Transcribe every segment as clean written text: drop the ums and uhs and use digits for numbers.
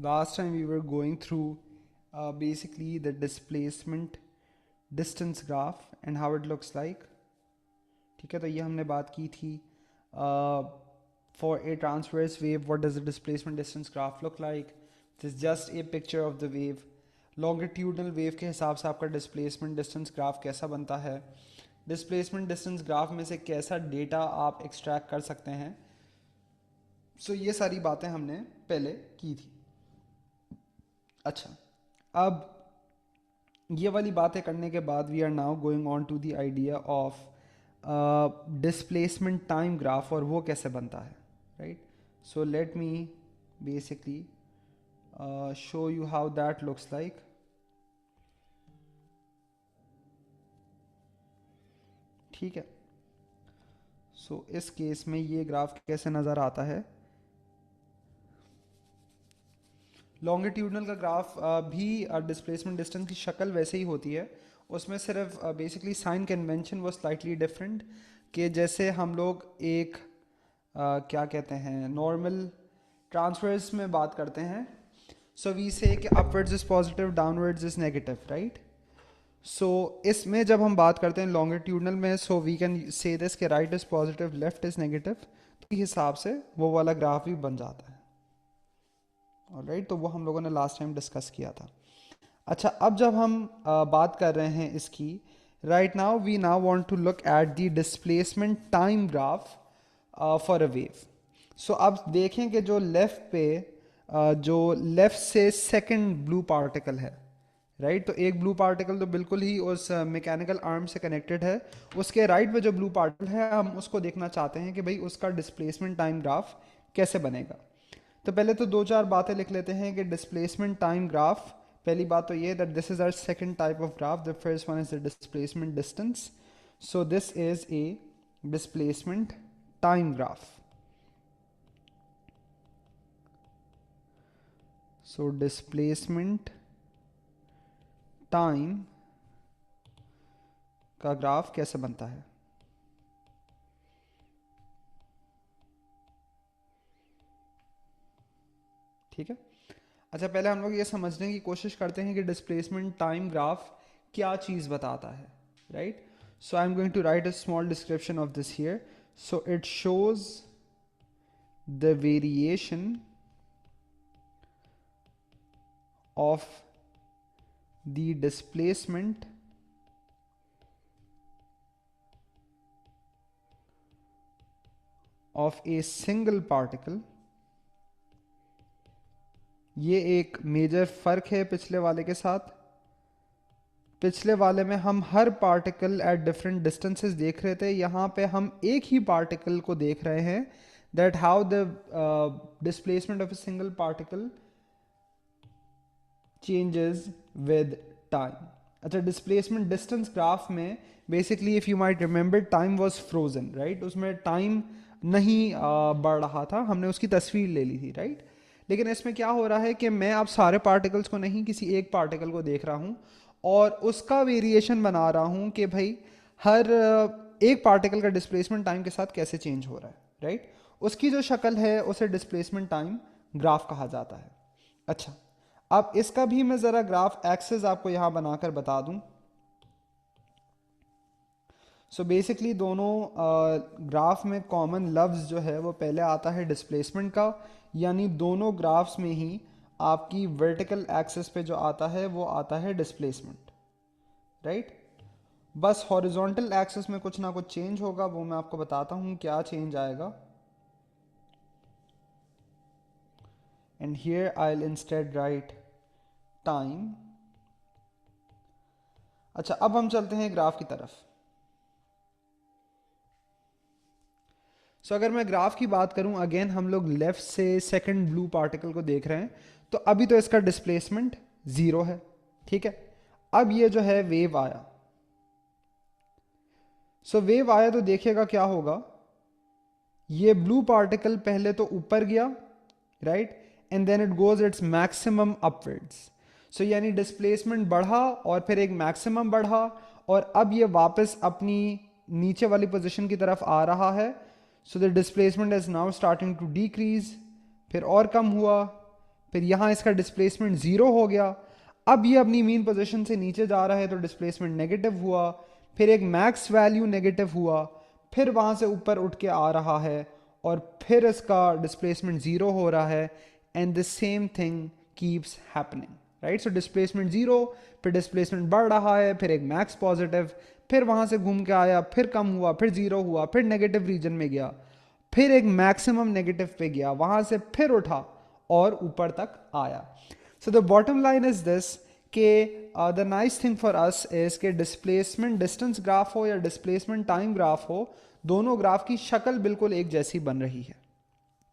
last time we were going through basically the displacement distance graph and how it looks like. ठीक है, तो ये हमने बात की थी for a transverse wave what does the displacement distance graph look like. This is just a picture of the wave. longitudinal wave के हिसाब से आपका displacement distance graph कैसा बनता है, displacement distance graph में से कैसा डेटा आप एक्सट्रैक्ट कर सकते हैं. सो ये सारी बातें हमने पहले की थी. अच्छा, अब ये वाली बातें करने के बाद we are now going on to the idea of displacement time graph और वो कैसे बनता है, right. So let me basically show you how that looks like. ठीक है, सो इस केस में ये ग्राफ कैसे नज़र आता है. लॉन्गिट्यूडनल का ग्राफ भी डिस्प्लेसमेंट डिस्टेंस की शक्ल वैसे ही होती है. उसमें सिर्फ बेसिकली साइन कन्वेंशन वो स्लाइटली डिफरेंट कि जैसे हम लोग एक क्या कहते हैं नॉर्मल ट्रांसफर्स में बात करते हैं. सो वी से कि upwards is positive, downwards is negative, right. So इसमें जब हम बात करते हैं लॉन्गिट्यूडनल में, so we can say this के right is positive, left is negative, तो इस हिसाब से वो वाला ग्राफ भी बन जाता है. ऑलराइट, तो वो हम लोगों ने लास्ट टाइम डिस्कस किया था. अच्छा, अब जब हम बात कर रहे हैं इसकी, right now we now want to look at the displacement time graph for a wave. So अब देखें कि जो लेफ्ट पे जो लेफ्ट से सेकंड ब्लू पार्टिकल है, राइट. तो एक ब्लू पार्टिकल तो बिल्कुल ही उस मैकेनिकल आर्म से कनेक्टेड है. उसके राइट पे जो ब्लू पार्टिकल है हम उसको देखना चाहते हैं कि भाई उसका डिस्प्लेसमेंट टाइम ग्राफ कैसे बनेगा. तो पहले तो दो चार बातें लिख लेते हैं कि डिस्प्लेसमेंट टाइम ग्राफ. पहली बात तो ये that this is our second type of graph. The first one is the displacement distance. So this is a displacement time graph. So displacement time का ग्राफ कैसे बनता है. ठीक है. अच्छा, पहले हम लोग ये समझने की कोशिश करते हैं कि डिस्प्लेसमेंट टाइम ग्राफ क्या चीज़ बताता है, right. So I am going to write a small description of this here. So it shows the variation of the displacement of a single particle. ये एक मेजर फर्क है पिछले वाले के साथ. पिछले वाले में हम हर पार्टिकल एट डिफरेंट डिस्टेंसेस देख रहे थे. यहाँ पे हम एक ही पार्टिकल को देख रहे हैं, that how the displacement of a single particle changes with time. अच्छा, डिस्प्लेसमेंट डिस्टेंस ग्राफ में basically if you might remember time was frozen, right. उसमें टाइम नहीं बढ़ रहा था, हमने उसकी तस्वीर ले ली थी, राइट. लेकिन इसमें क्या हो रहा है कि मैं अब सारे पार्टिकल्स को नहीं, किसी एक पार्टिकल को देख रहा हूँ और उसका वेरिएशन बना रहा हूँ कि भाई हर एक पार्टिकल का डिस्प्लेसमेंट टाइम के साथ कैसे चेंज हो रहा है, राइट. उसकी जो शक्ल है उसे डिस्प्लेसमेंट टाइम ग्राफ कहा जाता है. अच्छा, अब इसका भी मैं ज़रा ग्राफ एक्सेस आपको यहाँ बनाकर बता दूँ. सो बेसिकली दोनों ग्राफ में कॉमन लफ्ज़ जो है वो पहले आता है डिस्प्लेसमेंट का, यानी दोनों ग्राफ्स में ही आपकी वर्टिकल एक्सिस पे जो आता है वो आता है डिस्प्लेसमेंट, राइट. बस हॉरिजॉन्टल एक्सिस में कुछ ना कुछ चेंज होगा, वो मैं आपको बताता हूँ क्या चेंज आएगा. And here I will instead right time. अच्छा, अब हम चलते हैं ग्राफ की तरफ. सो अगर मैं ग्राफ की बात करूं, अगेन हम लोग लेफ्ट से सेकंड ब्लू पार्टिकल को देख रहे हैं. तो अभी तो इसका डिस्प्लेसमेंट जीरो है, ठीक है. अब ये जो है वेव आया. सो वेव आया तो देखिएगा क्या होगा. ये ब्लू पार्टिकल पहले तो ऊपर गया, right, and then it goes its maximum upwards. So यानी डिस्प्लेसमेंट बढ़ा और फिर एक मैक्सिमम बढ़ा और अब ये वापस अपनी नीचे वाली पोजीशन की तरफ आ रहा है. So the displacement is now starting to decrease. फिर और कम हुआ, फिर यहाँ इसका डिस्प्लेसमेंट ज़ीरो हो गया, अब ये अपनी मीन पोजीशन से नीचे जा रहा है तो डिस्प्लेसमेंट नेगेटिव हुआ, फिर एक मैक्स वैल्यू नेगेटिव हुआ, फिर वहाँ से ऊपर उठ के आ रहा है और फिर इसका डिस्प्लेसमेंट ज़ीरो हो रहा है, and the same thing keeps happening, right. So displacement zero, फिर डिस्प्लेसमेंट बढ़ रहा है, फिर एक मैक्स पॉजिटिव, फिर वहाँ से घूम के आया, फिर कम हुआ, फिर ज़ीरो हुआ, फिर नेगेटिव रीजन में गया, फिर एक मैक्सिमम नेगेटिव पे गया, वहाँ से फिर उठा और ऊपर तक आया। So the bottom line is this कि the nice thing for us is के डिस्प्लेसमेंट डिस्टेंस ग्राफ हो या डिस्प्लेसमेंट टाइम ग्राफ हो, दोनों ग्राफ की शक्ल बिल्कुल एक जैसी बन रही है,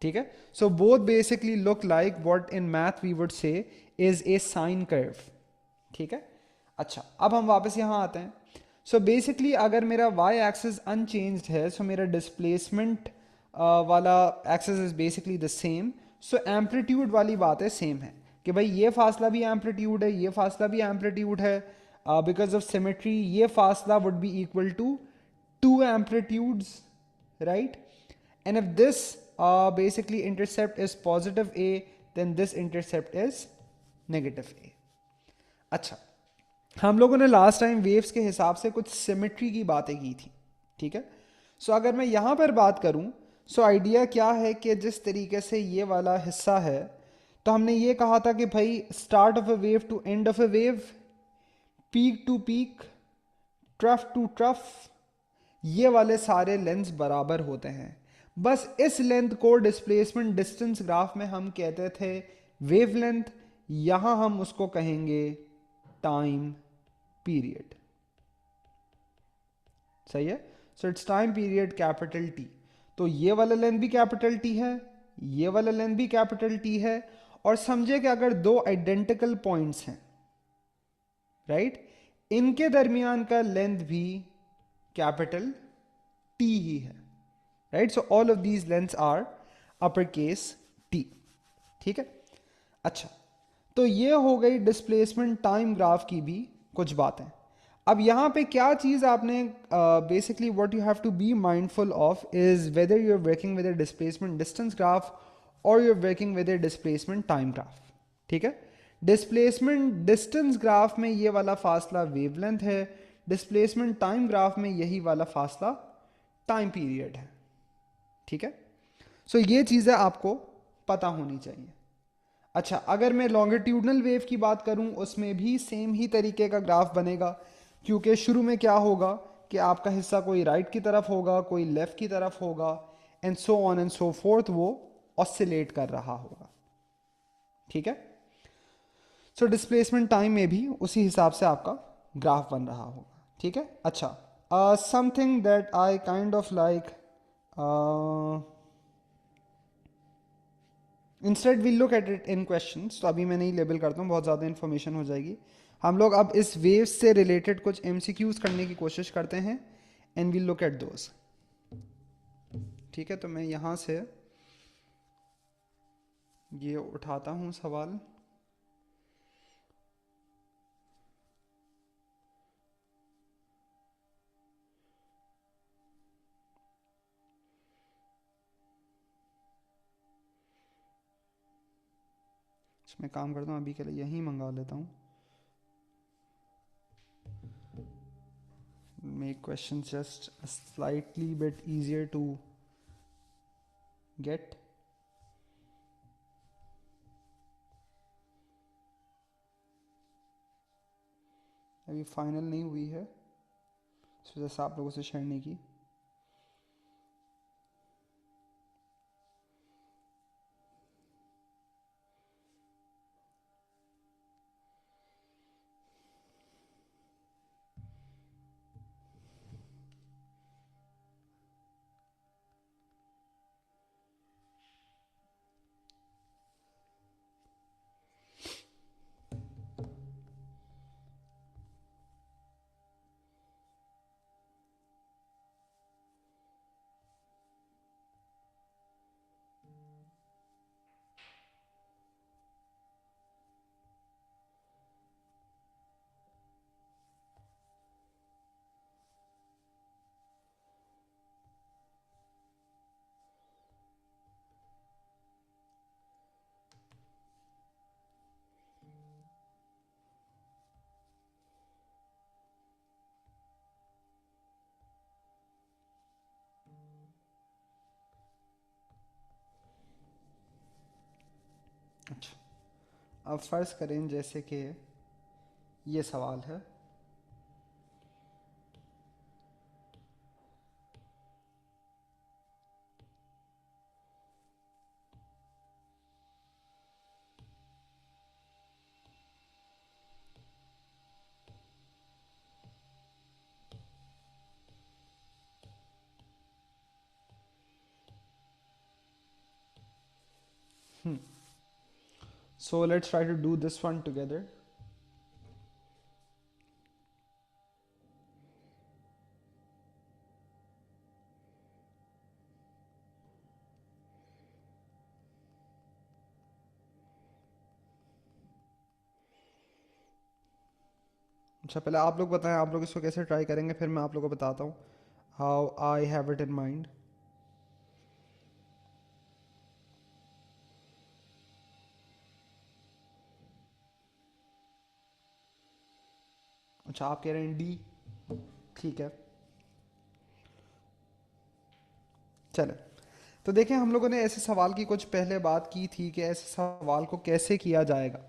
ठीक है। So both basically look like what in math we would say is a sine curve, ठीक है। अच्छा, अब हम वापस यहाँ आते हैं। सो बेसिकली अगर मेरा वाई एक्सिस अनचेंज्ड है, सो मेरा डिस्प्लेसमेंट वाला axis is basically the same, so amplitude वाली बातें सेम है कि भाई ये फासला भी एम्पलीट्यूड है, ये फासला भी एम्पलीट्यूड है, बिकॉज ऑफ सिमेट्री ये फासला would be equal to two amplitudes, right. And if this basically intercept is positive a, then this intercept is negative a. अच्छा, हम लोगों ने लास्ट टाइम वेव्स के हिसाब से कुछ सिमेट्री की बातें की थी, ठीक है। सो अगर मैं यहाँ पर बात करूँ, सो आइडिया क्या है कि जिस तरीके से ये वाला हिस्सा है, तो हमने ये कहा था कि भाई start of a wave to end of a wave, peak to peak, trough to trough, ये वाले सारे लेंथ बराबर होते हैं। बस इस लेंथ को डिस्प्लेसमेंट डिस्टेंस ग्राफ में हम कहते थे वेवलेंथ, यहां हम उसको कहेंगे टाइम पीरियड, सही है। So it's time period capital T. तो ये वाला लेंथ भी कैपिटल टी है, ये वाला लेंथ भी कैपिटल टी है, और समझे कि अगर दो आइडेंटिकल पॉइंट्स हैं, राइट, इनके दरमियान का लेंथ भी कैपिटल टी ही है, right. So all of these lengths are upper case T, ठीक है। अच्छा, तो ये हो गई डिस्प्लेसमेंट टाइम ग्राफ की भी कुछ बातें। अब यहाँ पे क्या चीज़ आपने basically what you have to be mindful of is whether you are working with a displacement distance graph और you are working with a displacement time graph, ठीक है। डिस्प्लेसमेंट डिस्टेंस ग्राफ में ये वाला फासला वेवलेंथ है, डिस्प्लेसमेंट टाइम ग्राफ में यही वाला फासला टाइम पीरियड है, ठीक है। सो ये चीज़ें आपको पता होनी चाहिए। अच्छा, अगर मैं लॉन्गिट्यूडनल वेव की बात करूं, उसमें भी सेम ही तरीके का ग्राफ बनेगा, क्योंकि शुरू में क्या होगा कि आपका हिस्सा कोई राइट की तरफ होगा, कोई लेफ्ट की तरफ होगा, and so on and so fourth, वो ऑसिलेट कर रहा होगा, ठीक है। सो डिस्प्लेसमेंट टाइम में भी उसी हिसाब से आपका ग्राफ बन रहा होगा, ठीक है। अच्छा, something that I kind of like, instead we look at it in questions. तो अभी मैं नहीं लेबल करता हूँ, बहुत ज़्यादा इन्फॉर्मेशन हो जाएगी। हम लोग अब इस वेव्स से रिलेटेड कुछ एमसीक्यूज करने की कोशिश करते हैं, and we look at those, ठीक है। तो मैं यहाँ से ये उठाता हूँ सवाल। मैं काम करता हूँ, अभी के लिए यहीं मंगा लेता हूँ। Make question just slightly bit easier to get. अभी फाइनल नहीं हुई है, इस वजह से आप लोगों से शेयर नहीं की। अच्छा, अब फ़र्ज़ करें जैसे कि ये सवाल है। So let's try to do this one together. अच्छा, पहले आप लोग बताएं आप लोग इसको कैसे ट्राई करेंगे, फिर मैं आप लोगों को बताता हूँ how I have it in mind. अच्छा, आप कह रहे हैं डी, ठीक है। चले, तो देखें हम लोगों ने ऐसे सवाल की कुछ पहले बात की थी कि ऐसे सवाल को कैसे किया जाएगा,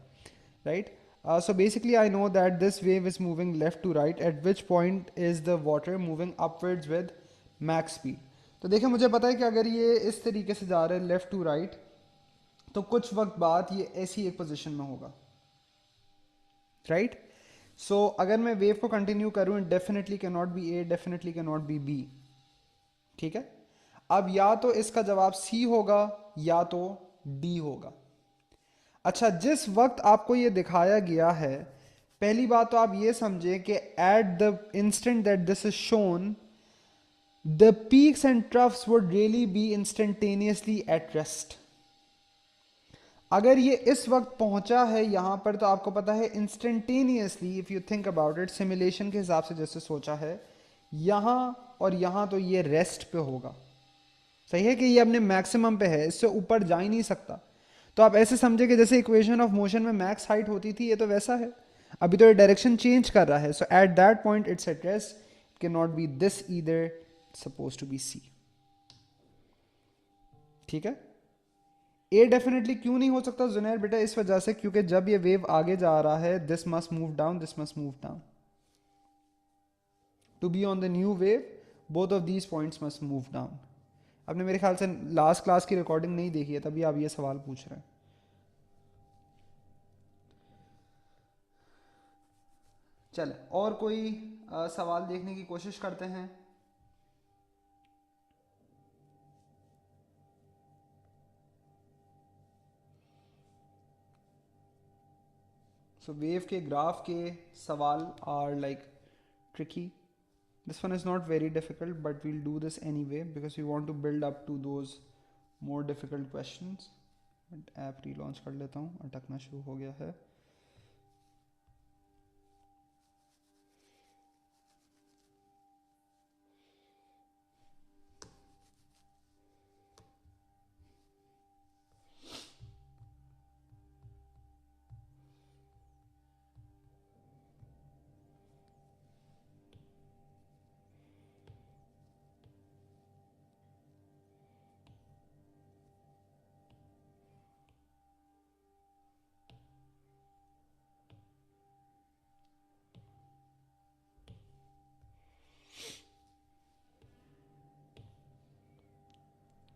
right. So basically I know that this wave is moving left to right, at which point is the water moving upwards with max speed। तो देखिए मुझे पता है कि अगर ये इस तरीके से जा रहा है लेफ्ट टू राइट, तो कुछ वक्त बाद ये ऐसी एक पोजीशन में होगा, राइट। सो अगर मैं वेव को कंटिन्यू करूं, definitely can not be A, definitely can not be B, ठीक है। अब या तो इसका जवाब सी होगा या तो डी होगा। अच्छा, जिस वक्त आपको ये दिखाया गया है, पहली बात तो आप ये समझें कि at the instant that this is shown, the peaks and troughs would really be instantaneously at rest. अगर ये इस वक्त पहुंचा है यहां पर, तो आपको पता है instantaneously, if you think about it simulation के हिसाब से जैसे सोचा है, यहां और यहां तो ये रेस्ट पे होगा। सही है कि ये अपने मैक्सिमम पे है, इससे ऊपर जा ही नहीं सकता। तो आप ऐसे समझे कि जैसे इक्वेशन ऑफ मोशन में मैक्स हाइट होती थी, ये तो वैसा है। अभी तो ये डायरेक्शन चेंज कर रहा है, so at that point it's at rest, it can not be this either, suppose to be C, ठीक है। ए डेफिनेटली क्यों नहीं हो सकता जुनैर बेटा, इस वजह से क्योंकि जब ये वेव आगे जा रहा है, this must move down, this must move down to be on the new wave, both of these points must move down. आपने मेरे ख्याल से लास्ट क्लास की रिकॉर्डिंग नहीं देखी है, तभी आप ये सवाल पूछ रहे हैं। चले, और कोई सवाल देखने की कोशिश करते हैं। सो वेव के ग्राफ के सवाल are like tricky. This one is not very difficult, but we'll do this anyway because we want to build up to those more difficult questions. App relaunch कर लेता हूँ, अटकना शुरू हो गया है।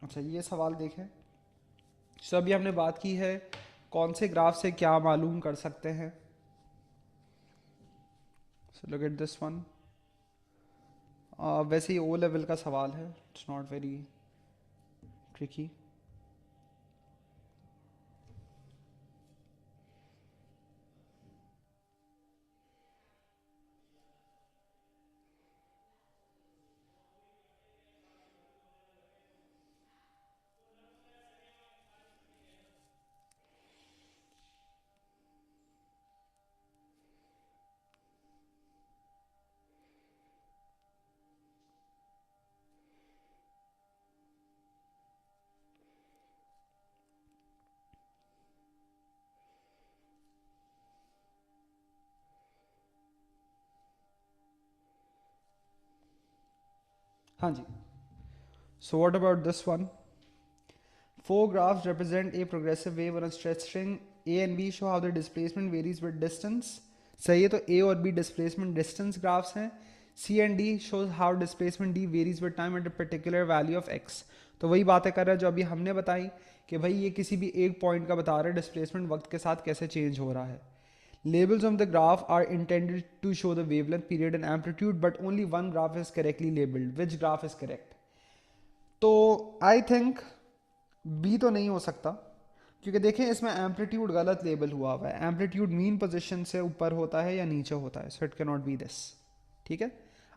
अच्छा, ये सवाल देखें। तो अभी हमने बात की है कौन से ग्राफ से क्या मालूम कर सकते हैं। So look at this one. वैसे ही ओ लेवल का सवाल है, इट्स नॉट वेरी ट्रिकी। हाँ जी। So what about this one. Four graphs represent a progressive wave on a stretch string. A and B show how the displacement varies with distance. सही है, तो A और B displacement distance graphs हैं. C and D shows how displacement D varies with time at a particular value of x. तो वही बातें कर रहा है जो अभी हमने बताई कि भाई ये किसी भी एक पॉइंट का बता रहा है डिस्प्लेसमेंट वक्त के साथ कैसे चेंज हो रहा है. Labels on the graph are intended to show the wavelength, period and amplitude, but only one graph is correctly labeled. Which graph is correct? तो आई थिंक बी तो नहीं हो सकता, क्योंकि देखें इसमें एम्पलीट्यूड गलत लेबल हुआ है. एम्पलीट्यूड मीन पोजीशन से ऊपर होता है या नीचे होता है, सो it can not be this. ठीक है.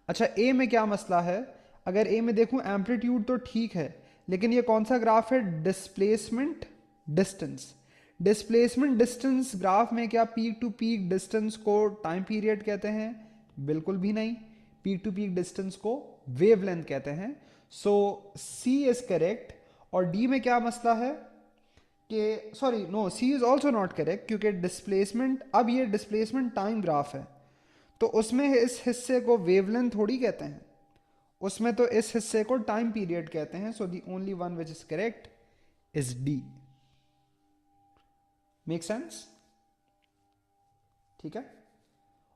अच्छा, ए में क्या मसला है? अगर ए में देखूं एम्पलीट्यूड तो ठीक है, लेकिन ये कौन सा ग्राफ है? Displacement distance. Displacement distance graph में क्या पीक टू पीक डिस्टेंस को टाइम पीरियड कहते हैं? बिल्कुल भी नहीं. पीक टू पीक डिस्टेंस को वेवलेंथ कहते हैं. So C is correct. और डी में क्या मसला है कि sorry no, C is also not correct, क्योंकि डिस्प्लेसमेंट, अब ये डिस्प्लेसमेंट टाइम ग्राफ है तो उसमें इस हिस्से को वेवलेंथ थोड़ी कहते हैं, उसमें तो इस हिस्से को टाइम पीरियड कहते हैं. So the only one which is correct is D. Make sense? ठीक है.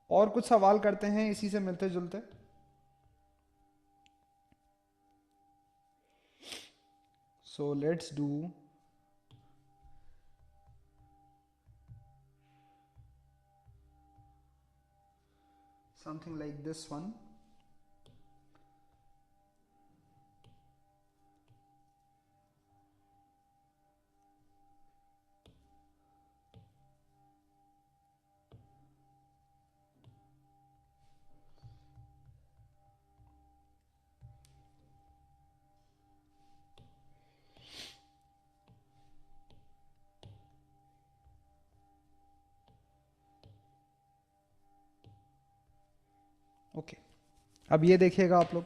और कुछ सवाल करते हैं इसी से मिलते जुलते. So let's do something like this one. Okay, अब ये देखिएगा आप लोग.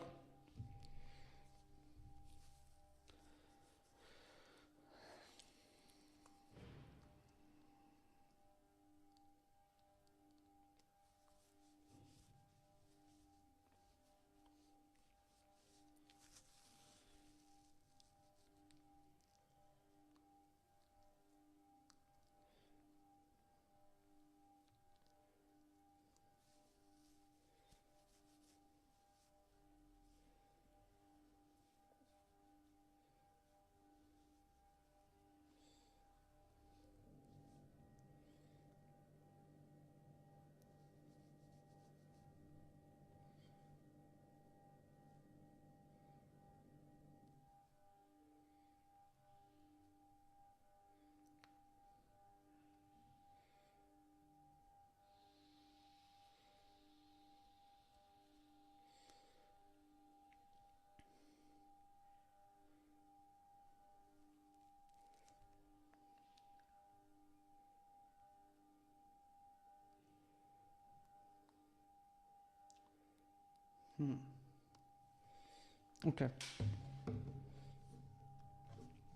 ओके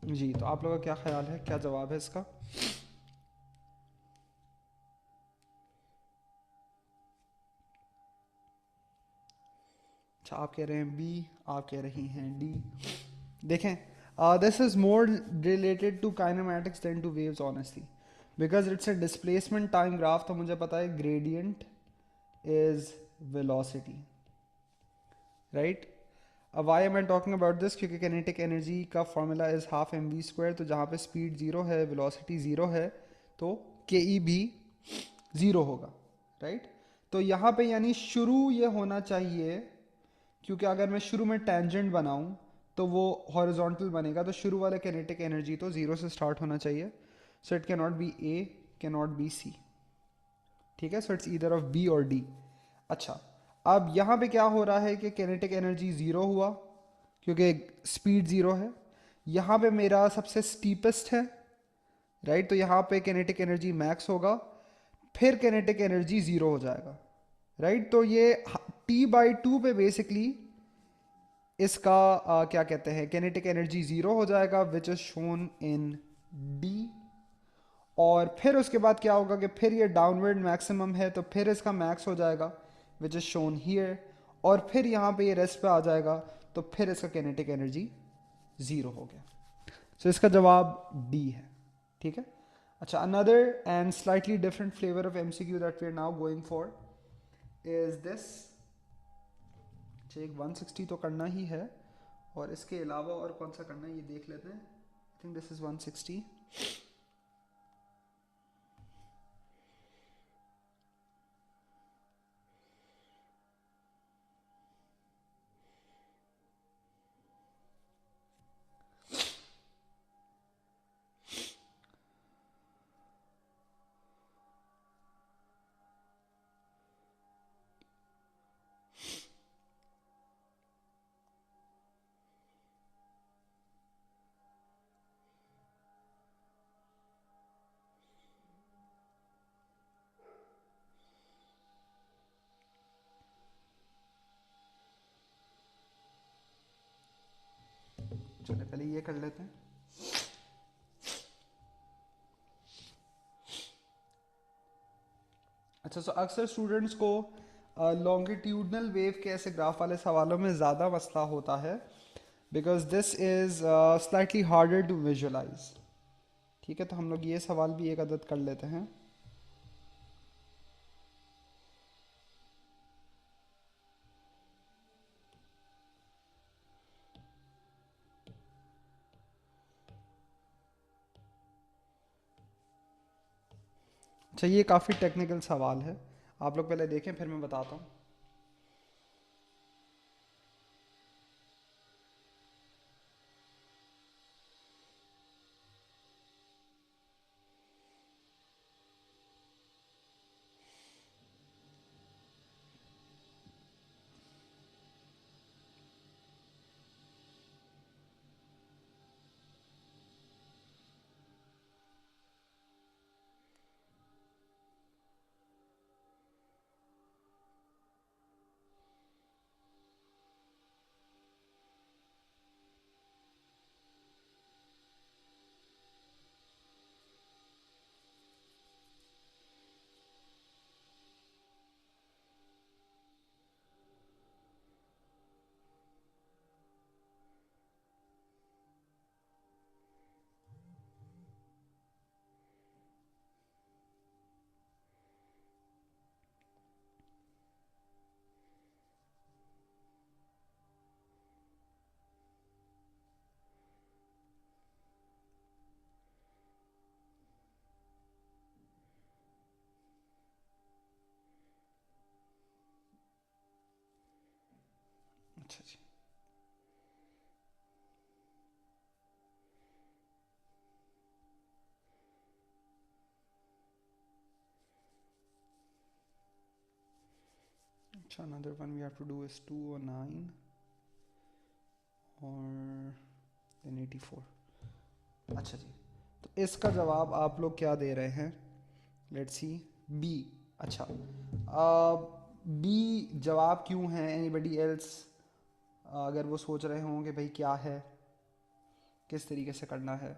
जी, तो आप लोगों का क्या ख्याल है, क्या जवाब है इसका? अच्छा, आप कह रहे हैं बी, आप कह रही हैं डी. देखें, this is more related to kinematics than to waves honestly, because it's a displacement time graph. तो मुझे पता है ग्रेडियंट इज वेलोसिटी, राइट. अब why am I talking about this? क्योंकि कैनेटिक एनर्जी का formula is half m v square. तो जहाँ पे स्पीड ज़ीरो है, वेलोसिटी ज़ीरो है, तो के ई भी ज़ीरो होगा, राइट. तो यहाँ पे यानी शुरू ये होना चाहिए, क्योंकि अगर मैं शुरू में टेंजेंट बनाऊँ तो वो हॉरिजॉन्टल बनेगा, तो शुरू वाला कैनेटिक एनर्जी तो ज़ीरो से स्टार्ट होना चाहिए. So it can not be A, can not be C. ठीक है. So it's either of B और डी. अच्छा, अब यहाँ पे क्या हो रहा है कि कैनेटिक एनर्जी ज़ीरो हुआ क्योंकि स्पीड ज़ीरो है. यहाँ पे मेरा सबसे स्टीपेस्ट है, राइट. तो यहाँ पे कैनेटिक एनर्जी मैक्स होगा, फिर कैनेटिक एनर्जी ज़ीरो हो जाएगा, राइट. तो ये t/2 पे बेसिकली इसका क्या कहते हैं, कैनेटिक एनर्जी ज़ीरो हो जाएगा, which is shown in D. और फिर उसके बाद क्या होगा कि फिर ये डाउनवर्ड मैक्सिमम है, तो फिर इसका मैक्स हो जाएगा, विच इज़ शोन हियर. और फिर यहाँ पे ये रेस्ट पे आ जाएगा, तो फिर इसका कैनेटिक एनर्जी ज़ीरो हो गया. सो इसका जवाब डी है, ठीक है। अच्छा, another and slightly different flavour of MCQ that we are now going for is this. एक 160 तो करना ही है, और इसके अलावा और कौन सा करना है ये देख लेते हैं। I think this is 160। चलिए पहले ये कर लेते हैं। अच्छा, सो अक्सर स्टूडेंट्स को लॉन्गिट्यूडनल वेव के ऐसे ग्राफ वाले सवालों में ज़्यादा मसला होता है, because this is slightly harder to visualise. ठीक है, तो हम लोग ये सवाल भी एक अदद कर लेते हैं। अच्छा, ये काफ़ी टेक्निकल सवाल है, आप लोग पहले देखें फिर मैं बताता हूँ। अच्छा जी, अच्छा, another one we have to do is 209 और then 84। अच्छा जी, तो इसका जवाब आप लोग क्या दे रहे हैं? Let's see, B. अच्छा, बी जवाब क्यों है? एनीबडी एल्स अगर वो सोच रहे हों कि भाई क्या है, किस तरीके से करना है।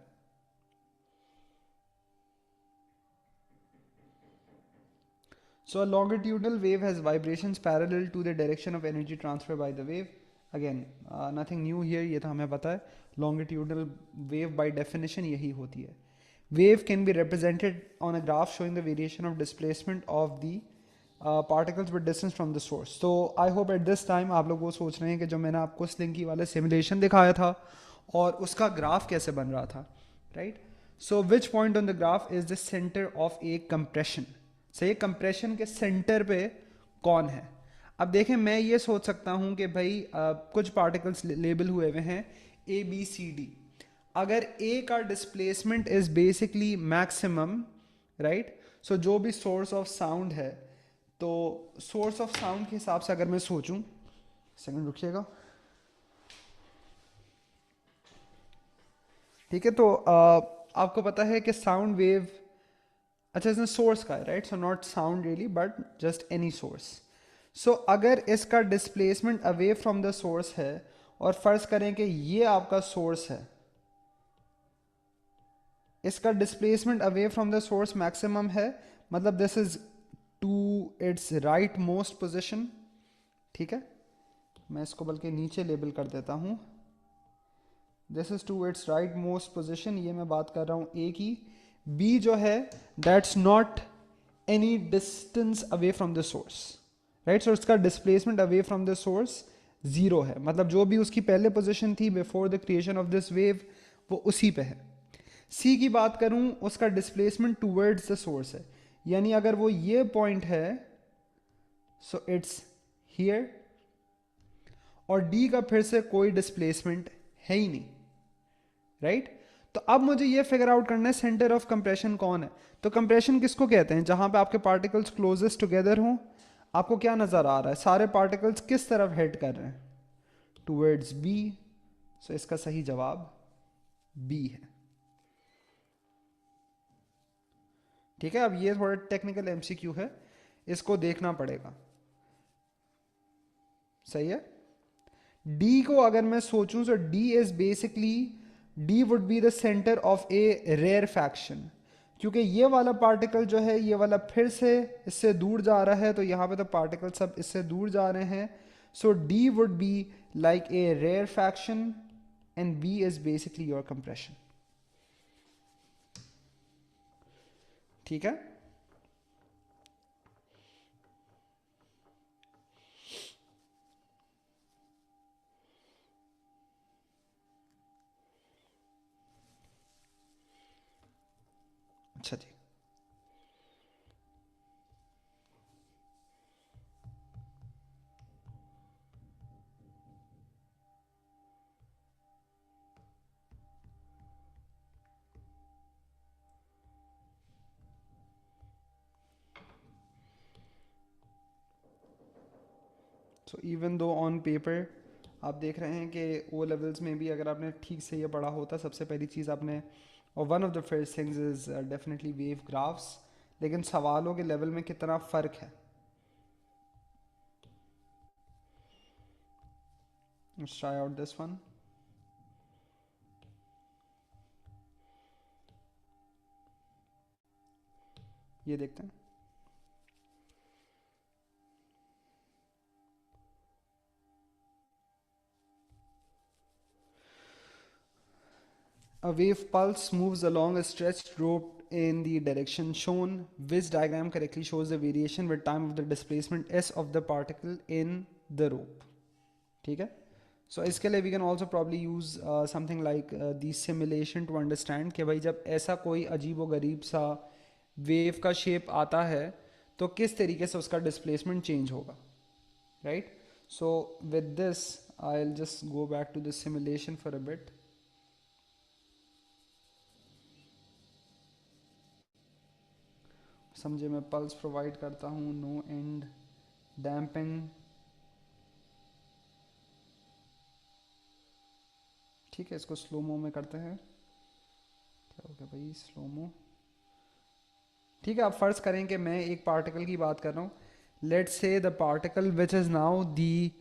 So a longitudinal wave has vibrations parallel to the direction of energy transfer by the wave. Again, nothing new here, ये तो हमें पता है। Longitudinal wave by definition यही होती है। Wave can be represented on a graph showing the variation of displacement of the particles with distance from the source. So I hope at this time आप लोग वो सोच रहे हैं कि जो मैंने आपको स्लिंकी वाले सिमुलेशन दिखाया था और उसका ग्राफ कैसे बन रहा था, right? So which point on the graph is the centre of A compression? सही, कंप्रेशन के सेंटर पे कौन है? अब देखें, मैं ये सोच सकता हूं कि भाई कुछ पार्टिकल्स लेबल हुए हुए हैं ए बी सी डी। अगर ए का displacement is basically maximum, right? So जो भी सोर्स ऑफ साउंड है, तो सोर्स ऑफ साउंड के हिसाब से अगर मैं सोचूं, सेकंड रुकिएगा, ठीक है। तो आपको पता है कि साउंड वेव, अच्छा इसमें सोर्स का है, right? So not sound really but just any source. So अगर इसका displacement away from the source है, और फर्ज करें कि ये आपका सोर्स है, इसका displacement away from the source maximum है, मतलब this is to its right most position, ठीक है। मैं इसको बल्कि नीचे लेबल कर देता हूं, this is to its right most position, ये मैं बात कर रहा हूँ ए की। बी जो है that's not any distance away from the source, right, so इसका displacement away from the source zero है, मतलब जो भी उसकी पहले पोजिशन थी before the creation of this wave वो उसी पे है। सी की बात करूं उसका डिस्प्लेसमेंट टूवर्ड्स द सोर्स है, यानी अगर वो ये पॉइंट है सो इट्स हियर, और डी का फिर से कोई डिस्प्लेसमेंट है ही नहीं, राइट। तो अब मुझे ये फिगर आउट करना है सेंटर ऑफ कंप्रेशन कौन है। तो कंप्रेशन किसको कहते हैं, जहां पे आपके पार्टिकल्स क्लोजेस्ट टुगेदर हों। आपको क्या नजर आ रहा है, सारे पार्टिकल्स किस तरफ हेड कर रहे हैं, टूवर्ड्स बी, सो इसका सही जवाब बी है। ठीक है, अब ये थोड़ा टेक्निकल एमसीक्यू है, इसको देखना पड़ेगा, सही है। डी को अगर मैं सोचूं तो D is basically, D would be the centre of a rarefaction, क्योंकि ये वाला पार्टिकल जो है ये वाला फिर से इससे दूर जा रहा है, तो यहाँ पे तो पार्टिकल सब इससे दूर जा रहे हैं, so D would be like a rarefaction and B is basically your compression. ठीक है, अच्छा जी। So even though on paper आप देख रहे हैं कि ओ लेवल्स में भी अगर आपने ठीक से ये पढ़ा होता, सबसे पहली चीज़ आपने, और one of the first things is definitely wave graphs, लेकिन सवालों के लेवल में कितना फ़र्क है। Let's try out this one. ये देखते हैं, a wave pulse moves along a stretched rope in the direction shown, which diagram correctly shows the variation with time of the displacement s of the particle in the rope। ठीक है, so इसके लिए we can also probably use something like the simulation to understand कि भाई जब ऐसा कोई अजीब व गरीब सा वेव का शेप आता है तो किस तरीके से उसका डिस्प्लेसमेंट चेंज होगा, right. So with this I will just go back to the simulation for a bit. समझे, मैं पल्स प्रोवाइड करता हूँ, नो एंड डैम्पिंग, ठीक है, इसको स्लोमो में करते हैं। क्या हो गया भाई, स्लोमो, ठीक है। आप फर्ज करें कि मैं एक पार्टिकल की बात कर रहा हूँ, let's say the particle which is now the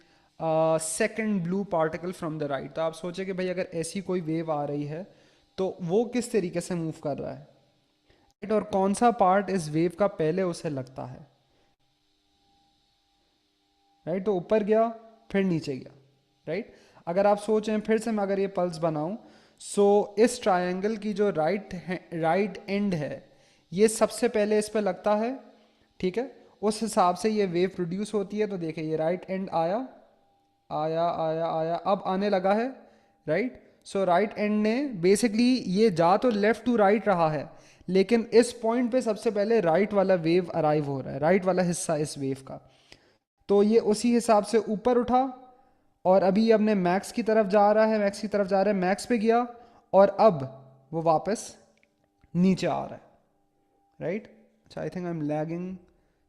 second blue particle from the right. तो आप सोचें कि भाई अगर ऐसी कोई वेव आ रही है तो वो किस तरीके से मूव कर रहा है, राइट, और कौन सा पार्ट इस वेव का पहले उसे लगता है, राइट। तो ऊपर गया फिर नीचे गया, राइट। अगर आप सोचें फिर से मैं अगर ये पल्स बनाऊं, सो इस ट्रायंगल की जो राइट एंड है ये सबसे पहले इस पे लगता है, ठीक है, उस हिसाब से ये वेव प्रोड्यूस होती है। तो देखिए ये राइट एंड आया आया आया आया, अब आने लगा है, राइट। सो राइट एंड ने बेसिकली ये जा तो लेफ्ट टू राइट रहा है, लेकिन इस पॉइंट पे सबसे पहले राइट वाला वेव अराइव हो रहा है, राइट वाला हिस्सा इस वेव का। तो ये उसी हिसाब से ऊपर उठा और अभी अपने मैक्स की तरफ जा रहा है, मैक्स की तरफ जा रहा है, मैक्स पे गया और अब वो वापस नीचे आ रहा है, राइट। अच्छा, I think I am lagging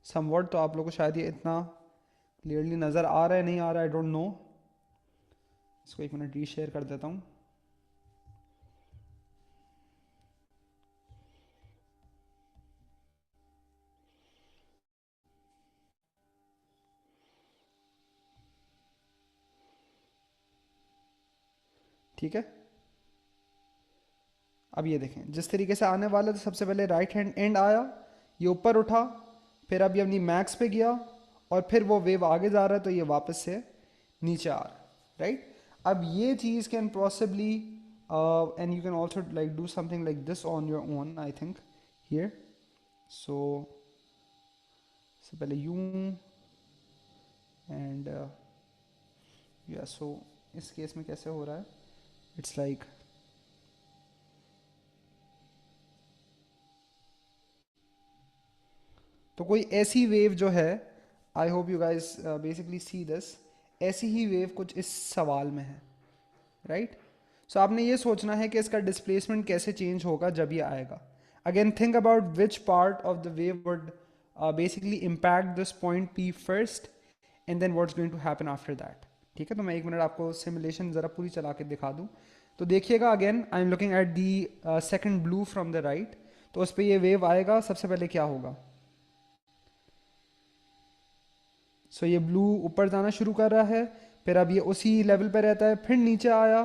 somewhat, तो आप लोगों को शायद ये इतना क्लियरली नज़र आ रहा है नहीं आ रहा है, आई डोंट नो। इसको एक मिनट रीशेयर कर देता हूँ। ठीक है, अब ये देखें जिस तरीके से आने वाला था, सबसे पहले राइट हैंड एंड आया, ये ऊपर उठा, फिर अभी अपनी मैक्स पे गया और फिर वो वेव आगे जा रहा है तो ये वापस से नीचे आ रहा है, राइट। अब ये चीज़ can possibly and you can also like do something like this on your own, I think, here. So सबसे पहले यूं एंड या सो इस केस में कैसे हो रहा है, इट्स लाइक तो कोई ऐसी वेव जो है, I hope you guys basically see this, ऐसी ही वेव कुछ इस सवाल में है, राइट? सो आपने ये सोचना है कि इसका डिस्प्लेसमेंट कैसे चेंज होगा जब ये आएगा. Again think about which part of the wave would basically impact this point P first and then what's going to happen after that. ठीक है, तो मैं 1 मिनट आपको सिमुलेशन ज़रा पूरी चला के दिखा दूँ. तो देखिएगा, again I am looking at the second blue from the right. तो उस पर ये वेव आएगा, सबसे पहले क्या होगा? सो ये ब्लू ऊपर जाना शुरू कर रहा है, फिर अब ये उसी लेवल पे रहता है, फिर नीचे आया,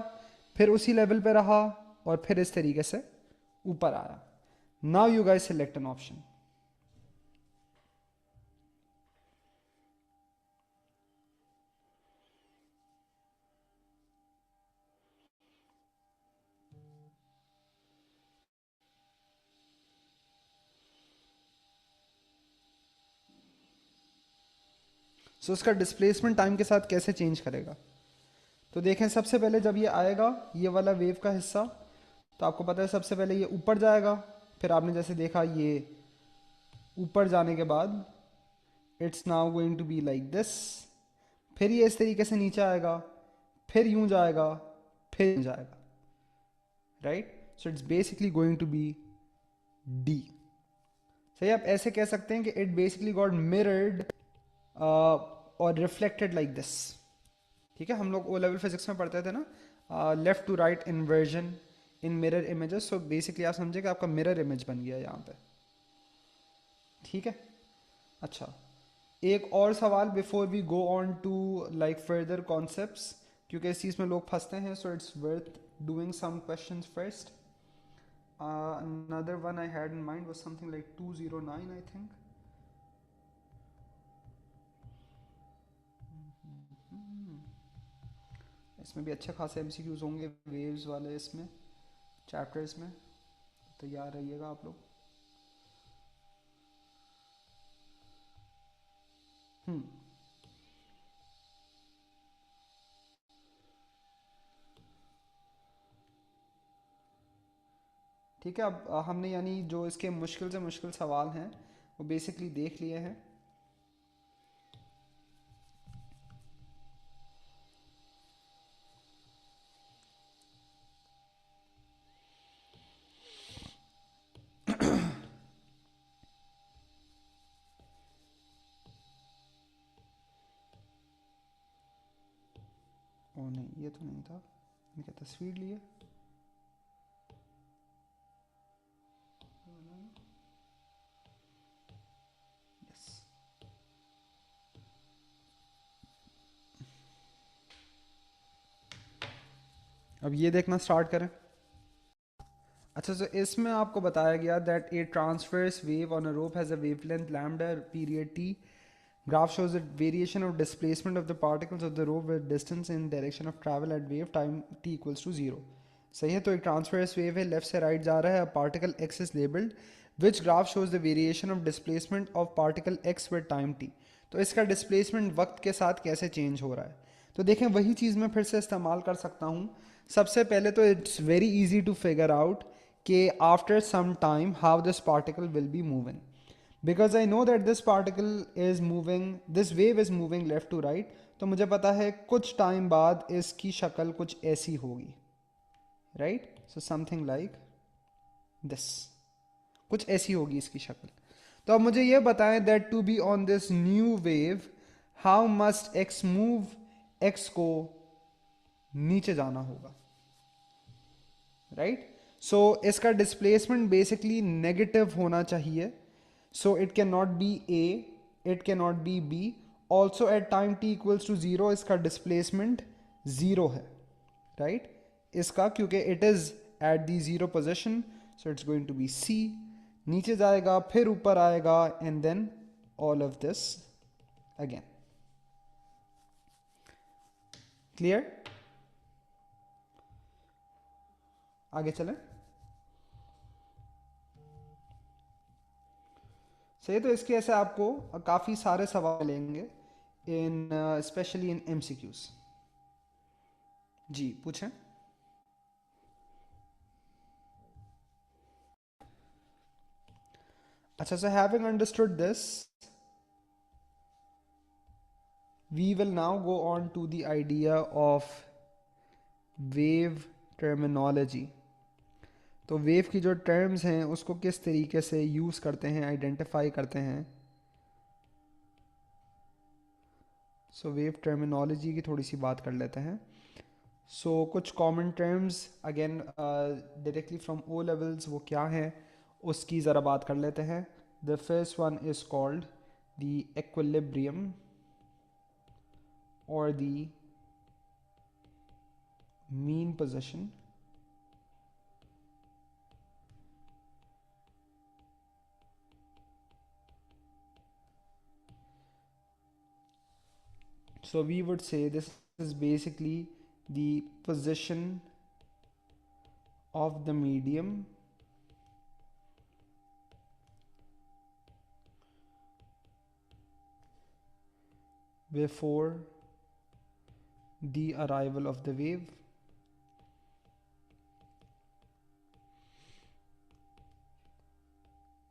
फिर उसी लेवल पे रहा, और फिर इस तरीके से ऊपर आया. Now you guys select an option. So इसका डिस्प्लेसमेंट टाइम के साथ कैसे चेंज करेगा? तो देखें, सबसे पहले जब ये आएगा, ये वाला वेव का हिस्सा, तो आपको पता है सबसे पहले ये ऊपर जाएगा. फिर आपने जैसे देखा, ये ऊपर जाने के बाद it's now going to be like this. फिर ये इस तरीके से नीचे आएगा, फिर यूं जाएगा, फिर यूं जाएगा, right? So it's basically going to be D. सही, आप ऐसे कह सकते हैं कि इट बेसिकली गॉट मिरर्ड और रिफ्लेक्टेड लाइक दिस. ठीक है, हम लोग ओ लेवल फिजिक्स में पढ़ते थे ना, left to right inversion in mirror images. So basically आप समझे कि आपका मिरर इमेज बन गया यहाँ पे. ठीक है, अच्छा, एक और सवाल before we go on to like further concepts, क्योंकि इस चीज़ में लोग फंसते हैं. So it's worth doing some questions first. Another one I had in mind was something like 209, I think. इसमें भी अच्छे खासे MCQs होंगे वेव्स वाले इसमें चैप्टर्स में. तैयार रहिएगा आप लोग. ठीक है, अब हमने यानी जो इसके मुश्किल से मुश्किल सवाल हैं वो बेसिकली देख लिए हैं. ओ नहीं, ये तो नहीं था, मैंने क्या तस्वीर ली है. यस, अब ये देखना स्टार्ट करें. अच्छा, तो इसमें आपको बताया गया that A transverse wave on a rope has a wavelength lambda period T. Graph shows the variation of displacement of the particles of the rope with distance in direction of travel at wave time t equals to 0. सही है, तो एक transverse wave है, left से right जा रहा है. Particle x is labelled which graph shows the variation of displacement of particle x with time t. तो इसका डिस्प्लेसमेंट वक्त के साथ कैसे चेंज हो रहा है? तो देखें, वही चीज़ मैं फिर से इस्तेमाल कर सकता हूँ. सबसे पहले तो it's very easy to figure out कि after some time how this particle will be moving. Because I know that this particle is moving, this wave is moving left to right, तो मुझे पता है कुछ टाइम बाद इसकी शक्ल कुछ ऐसी होगी, right? So something like this, कुछ ऐसी होगी इसकी शक्ल. तो अब मुझे ये बताएं that to be on this new wave how must X move, X को नीचे जाना होगा, राइट? सो इसका डिस्प्लेसमेंट बेसिकली नेगेटिव होना चाहिए. So it cannot be A, it cannot be B. Also at time t equals to 0 इसका displacement 0 है, right? इसका क्योंकि it is at the 0 position, so it's going to be C. नीचे जाएगा, फिर ऊपर आएगा, and then all of this again. Clear? आगे चलें। सही, तो इसके ऐसे आपको काफ़ी सारे सवाल लेंगे इन स्पेशली इन एमसीक्यूज। जी पूछें। अच्छा, so having understood this, we will now go on to the idea of wave terminology। तो वेव की जो टर्म्स हैं उसको किस तरीके से यूज़ करते हैं, आइडेंटिफाई करते हैं। सो वेव टर्मिनोलॉजी की थोड़ी सी बात कर लेते हैं। सो कुछ common terms again directly from O levels वो क्या हैं उसकी ज़रा बात कर लेते हैं। The first one is called the equilibrium or the mean position। So we would say this is basically the position of the medium before the arrival of the wave।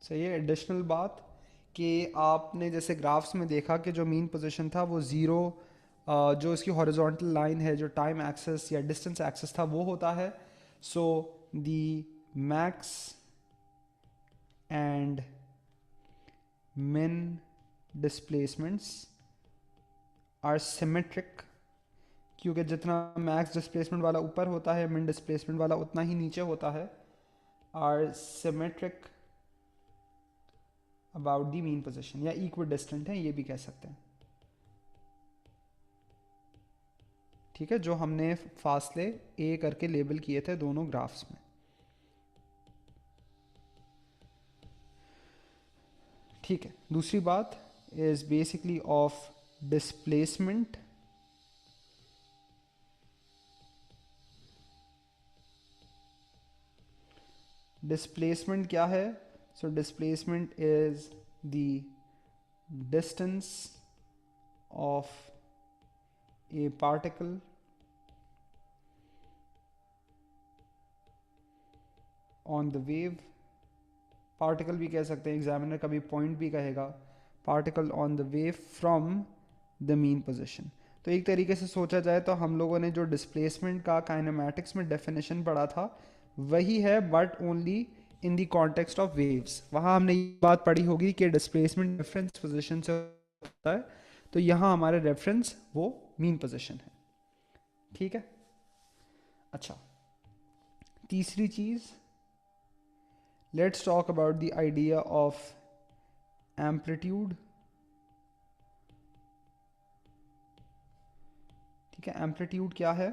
सही है। एडिशनल बात कि आपने जैसे ग्राफ्स में देखा कि जो मीन पोजीशन था वो ज़ीरो, जो इसकी हॉरिजॉन्टल लाइन है जो टाइम एक्सेस या डिस्टेंस एक्सेस था वो होता है। So the max and min displacements are symmetric, क्योंकि जितना मैक्स डिस्प्लेसमेंट वाला ऊपर होता है मिन डिस्प्लेसमेंट वाला उतना ही नीचे होता है। Are symmetric about the mean position, या इक्वल डिस्टेंट है ये भी कह सकते हैं। ठीक है, जो हमने फासले ए करके लेबल किए थे दोनों ग्राफ्स में। ठीक है, दूसरी बात is basically of displacement. Displacement क्या है? So displacement is the distance of A particle on the wave. Particle भी कह सकते हैं, एग्जामिनर कभी पॉइंट भी कहेगा। Particle on the wave from the mean position. तो एक तरीके से सोचा जाए तो हम लोगों ने जो डिस्प्लेसमेंट का काइनेमैटिक्स में डेफिनेशन पढ़ा था वही है, but only in the context of waves. वहाँ हमने ये बात पढ़ी होगी कि डिस्प्लेसमेंट रेफरेंस पोजीशन से होता है, तो यहाँ हमारे रेफरेंस वो मीन पोजीशन है। ठीक है। अच्छा, तीसरी चीज़, let's talk about the idea of amplitude। ठीक है, amplitude क्या है?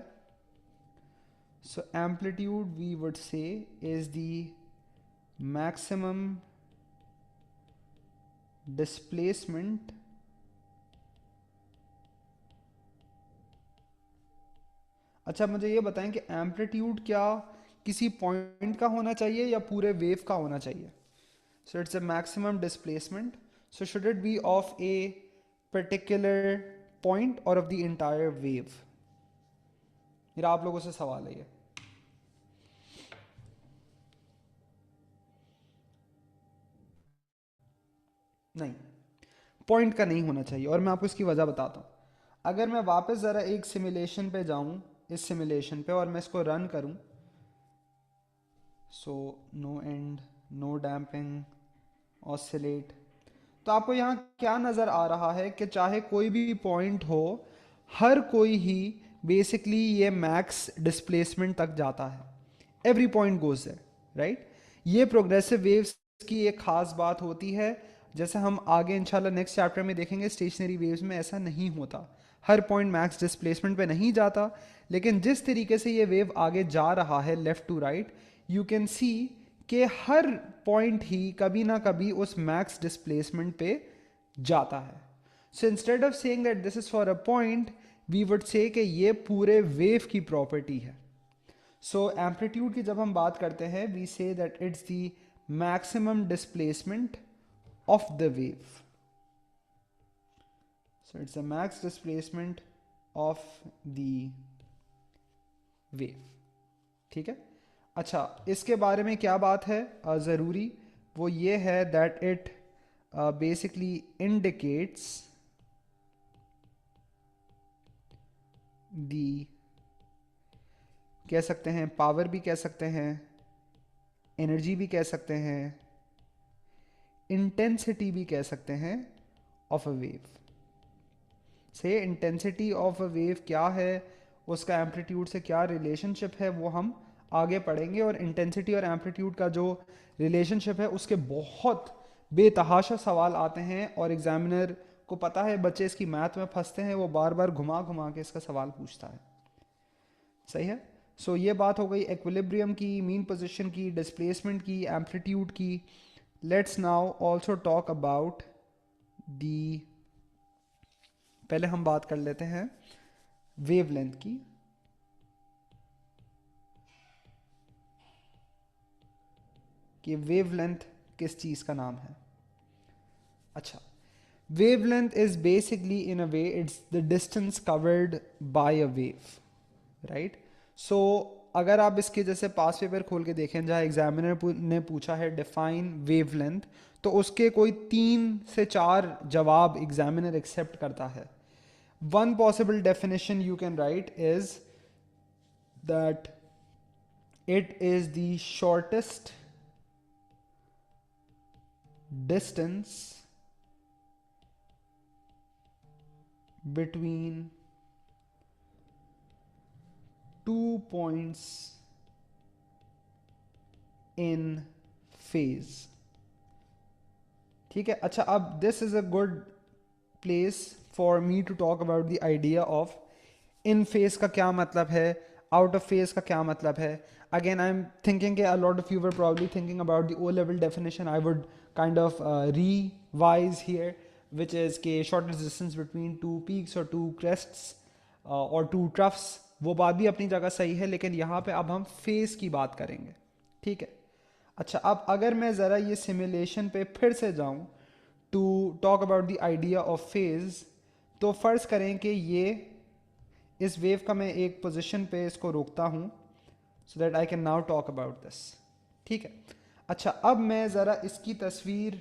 So amplitude we would say is the maximum displacement अच्छा मुझे ये बताएं कि एम्पलीट्यूड क्या किसी पॉइंट का होना चाहिए या पूरे वेव का होना चाहिए? So it's a maximum displacement, so should it be of a particular point और ऑफ द इंटायर वेव? मेरा आप लोगों से सवाल है ये। नहीं, पॉइंट का नहीं होना चाहिए, और मैं आपको इसकी वजह बताता हूँ। अगर मैं वापस ज़रा एक सिमुलेशन पे जाऊँ, इस सिमुलेशन पे, और मैं इसको रन करूँ, so no end, no damping, oscillate, तो आपको यहाँ क्या नज़र आ रहा है कि चाहे कोई भी पॉइंट हो, हर कोई ही बेसिकली ये मैक्स डिस्प्लेसमेंट तक जाता है। एवरी पॉइंट गोज है, राइट। ये प्रोग्रेसिव वेव्स की एक खास बात होती है। जैसे हम आगे इंशाल्लाह नेक्स्ट चैप्टर में देखेंगे, स्टेशनरी वेव्स में ऐसा नहीं होता, हर पॉइंट मैक्स डिस्प्लेसमेंट पे नहीं जाता। लेकिन जिस तरीके से ये वेव आगे जा रहा है left to right, you can see कि हर पॉइंट ही कभी ना कभी उस मैक्स डिस्प्लेसमेंट पे जाता है। So instead of saying that this is for a point, we would say कि ये पूरे वेव की प्रॉपर्टी है। सो एम्पलीट्यूड की जब हम बात करते हैं we say that it's the maximum displacement of the wave. So it's the max displacement of the wave. ठीक है. अच्छा, इसके बारे में क्या बात है ज़रूरी, वो ये है दैट इट बेसिकली इंडिकेट्स दी, कह सकते हैं पावर भी कह सकते हैं, एनर्जी भी कह सकते हैं, इंटेंसिटी भी कह सकते हैं ऑफ अ वेव. से इंटेंसिटी ऑफ अ वेव क्या है, उसका एम्पलीट्यूड से क्या रिलेशनशिप है, वो हम आगे पढ़ेंगे. और इंटेंसिटी और एम्पलीट्यूड का जो रिलेशनशिप है उसके बहुत बेतहाशा सवाल आते हैं और एग्जामिनर को पता है बच्चे इसकी मैथ में फंसते हैं, वो बार बार घुमा घुमा के इसका सवाल पूछता है. सही है. सो ये बात हो गई एक्विलिब्रियम की, मीन पोजीशन की, डिस्प्लेसमेंट की, एम्पलीट्यूड की. Let's now also talk about the, पहले हम बात कर लेते हैं वेवलेंथ की. कि वेवलेंथ किस चीज़ का नाम है. अच्छा, wavelength is basically in a way it's the distance covered by a wave, right. So अगर आप इसके जैसे पास पेपर खोल के देखें जहाँ एग्जामिनर ने पूछा है डिफाइन वेवलेंथ, तो उसके कोई 3 से 4 जवाब एग्जामिनर एक्सेप्ट करता है. One possible definition you can write is that it is the shortest distance between 2 points in phase. ठीक है. अच्छा, अब this is a good place for me to talk about the idea of in phase का क्या मतलब है, out of phase का क्या मतलब है. Again I am thinking a lot of you were probably thinking about the O level definition. I would kind of revise here, which is के shortest distance between two peaks or two crests or two troughs. वो बात भी अपनी जगह सही है, लेकिन यहाँ पे अब हम फेज की बात करेंगे. ठीक है. अच्छा, अब अगर मैं ज़रा ये सिमुलेशन पे फिर से जाऊँ to talk about the idea of phase, तो फ़र्ज़ करें कि ये इस वेव का मैं एक पोजीशन पे इसको रोकता हूँ so that I can now talk about this. ठीक है. अच्छा, अब मैं ज़रा इसकी तस्वीर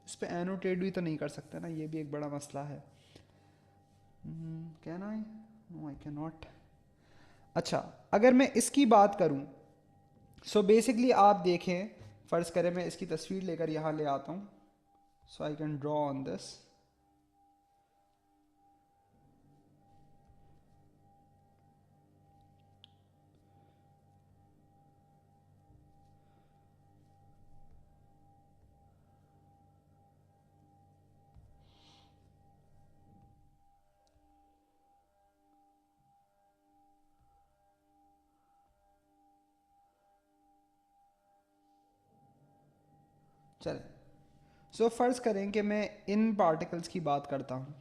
इस पर एनोटेट भी तो नहीं कर सकता ना, ये भी एक बड़ा मसला है. Can I? No, I can not. अच्छा, अगर मैं इसकी बात करूँ, सो बेसिकली आप देखें, फ़र्ज़ करें मैं इसकी तस्वीर लेकर यहाँ ले आता हूँ so I can draw on this. चलें. सो फ़र्ज़ करें कि मैं इन पार्टिकल्स की बात करता हूँ.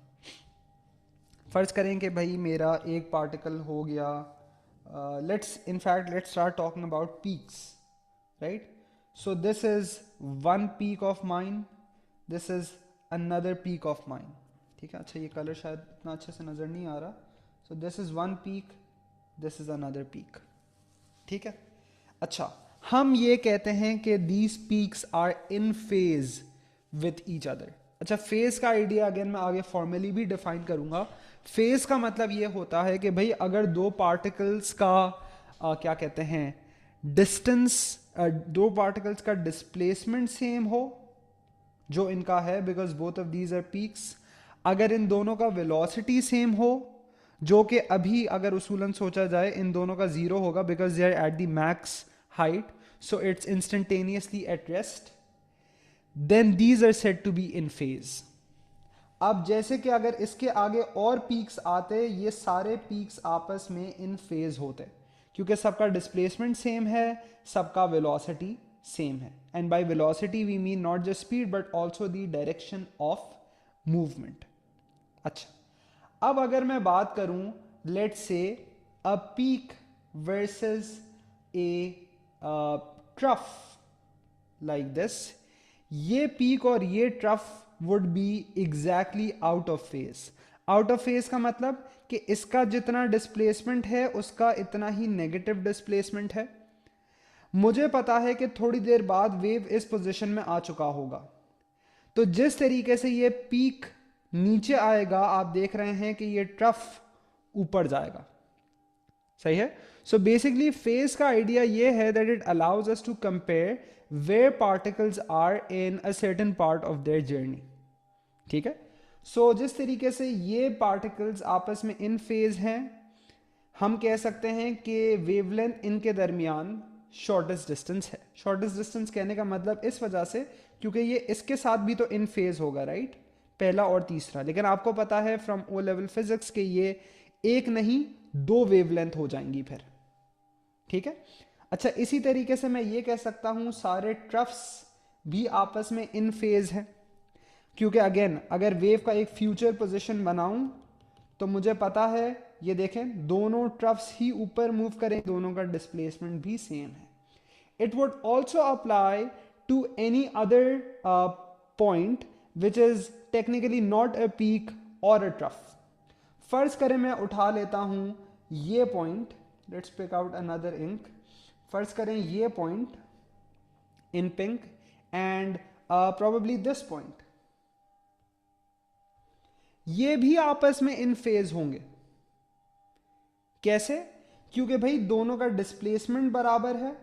फ़र्ज़ करें कि भाई मेरा एक पार्टिकल हो गया, let's start talking about peaks, right. So this is one peak of mine, this is another peak of mine. ठीक है. अच्छा, ये कलर शायद इतना अच्छे से नज़र नहीं आ रहा. So this is one peak, this is another peak. ठीक है. अच्छा, हम ये कहते हैं कि these peaks are in phase with each other. अच्छा, फेज का आइडिया अगेन मैं आगे फॉर्मली भी डिफाइन करूंगा. फेज का मतलब ये होता है कि भाई अगर दो पार्टिकल्स का क्या कहते हैं डिस्टेंस, दो पार्टिकल्स का डिस्प्लेसमेंट सेम हो जो इनका है, because both of these are peaks. अगर इन दोनों का वेलोसिटी सेम हो, जो कि अभी अगर उसूलन सोचा जाए इन दोनों का जीरो होगा because they are at the max height, so it's instantaneously at rest, then these are said to be in phase. अब जैसे कि अगर इसके आगे और पीक्स आते, ये सारे पीक्स आपस में इन फेज होते क्योंकि सबका डिस्प्लेसमेंट सेम है, सबका वेलोसिटी सेम है. And by velocity we mean not just speed but also the direction of movement. अच्छा, अब अगर मैं बात करूं let's say a peak versus a trough like this, ये पीक और ये trough would be exactly out of phase. Out of phase का मतलब कि इसका जितना डिस्प्लेसमेंट है उसका इतना ही नेगेटिव डिस्प्लेसमेंट है। मुझे पता है कि थोड़ी देर बाद वेव इस पोजीशन में आ चुका होगा, तो जिस तरीके से ये पीक नीचे आएगा आप देख रहे हैं कि ये ट्रफ ऊपर जाएगा। सही है। सो बेसिकली फेज का आइडिया ये है that it allows us to compare where particles are in a certain part of their journey. ठीक है। सो जिस तरीके से ये पार्टिकल्स आपस में इन फेज हैं, हम कह सकते हैं कि वेवलेंथ इनके दरमियान शॉर्टेस्ट डिस्टेंस है। शॉर्टेस्ट डिस्टेंस कहने का मतलब इस वजह से क्योंकि ये इसके साथ भी तो इन फेज होगा, राइट, पहला और तीसरा। लेकिन आपको पता है फ्रॉम ओ लेवल फिजिक्स के ये एक नहीं दो वेवलेंथ हो जाएंगी फिर। ठीक है। अच्छा, इसी तरीके से मैं ये कह सकता हूं सारे ट्रफ्स भी आपस में इन फेज है, क्योंकि अगेन अगर वेव का एक फ्यूचर पोजीशन बनाऊं तो मुझे पता है, ये देखें दोनों ट्रफ्स ही ऊपर मूव करें, दोनों का डिस्प्लेसमेंट भी सेम है। It would also apply to any other point which is technically not a peak और अ ट्रफ। फर्ज करें मैं उठा लेता हूं ये point, let's pick out another ink. फर्ज करें ये point in pink and probably this point, ये भी आपस में इन फेज होंगे। कैसे? क्योंकि भाई दोनों का डिस्प्लेसमेंट बराबर है।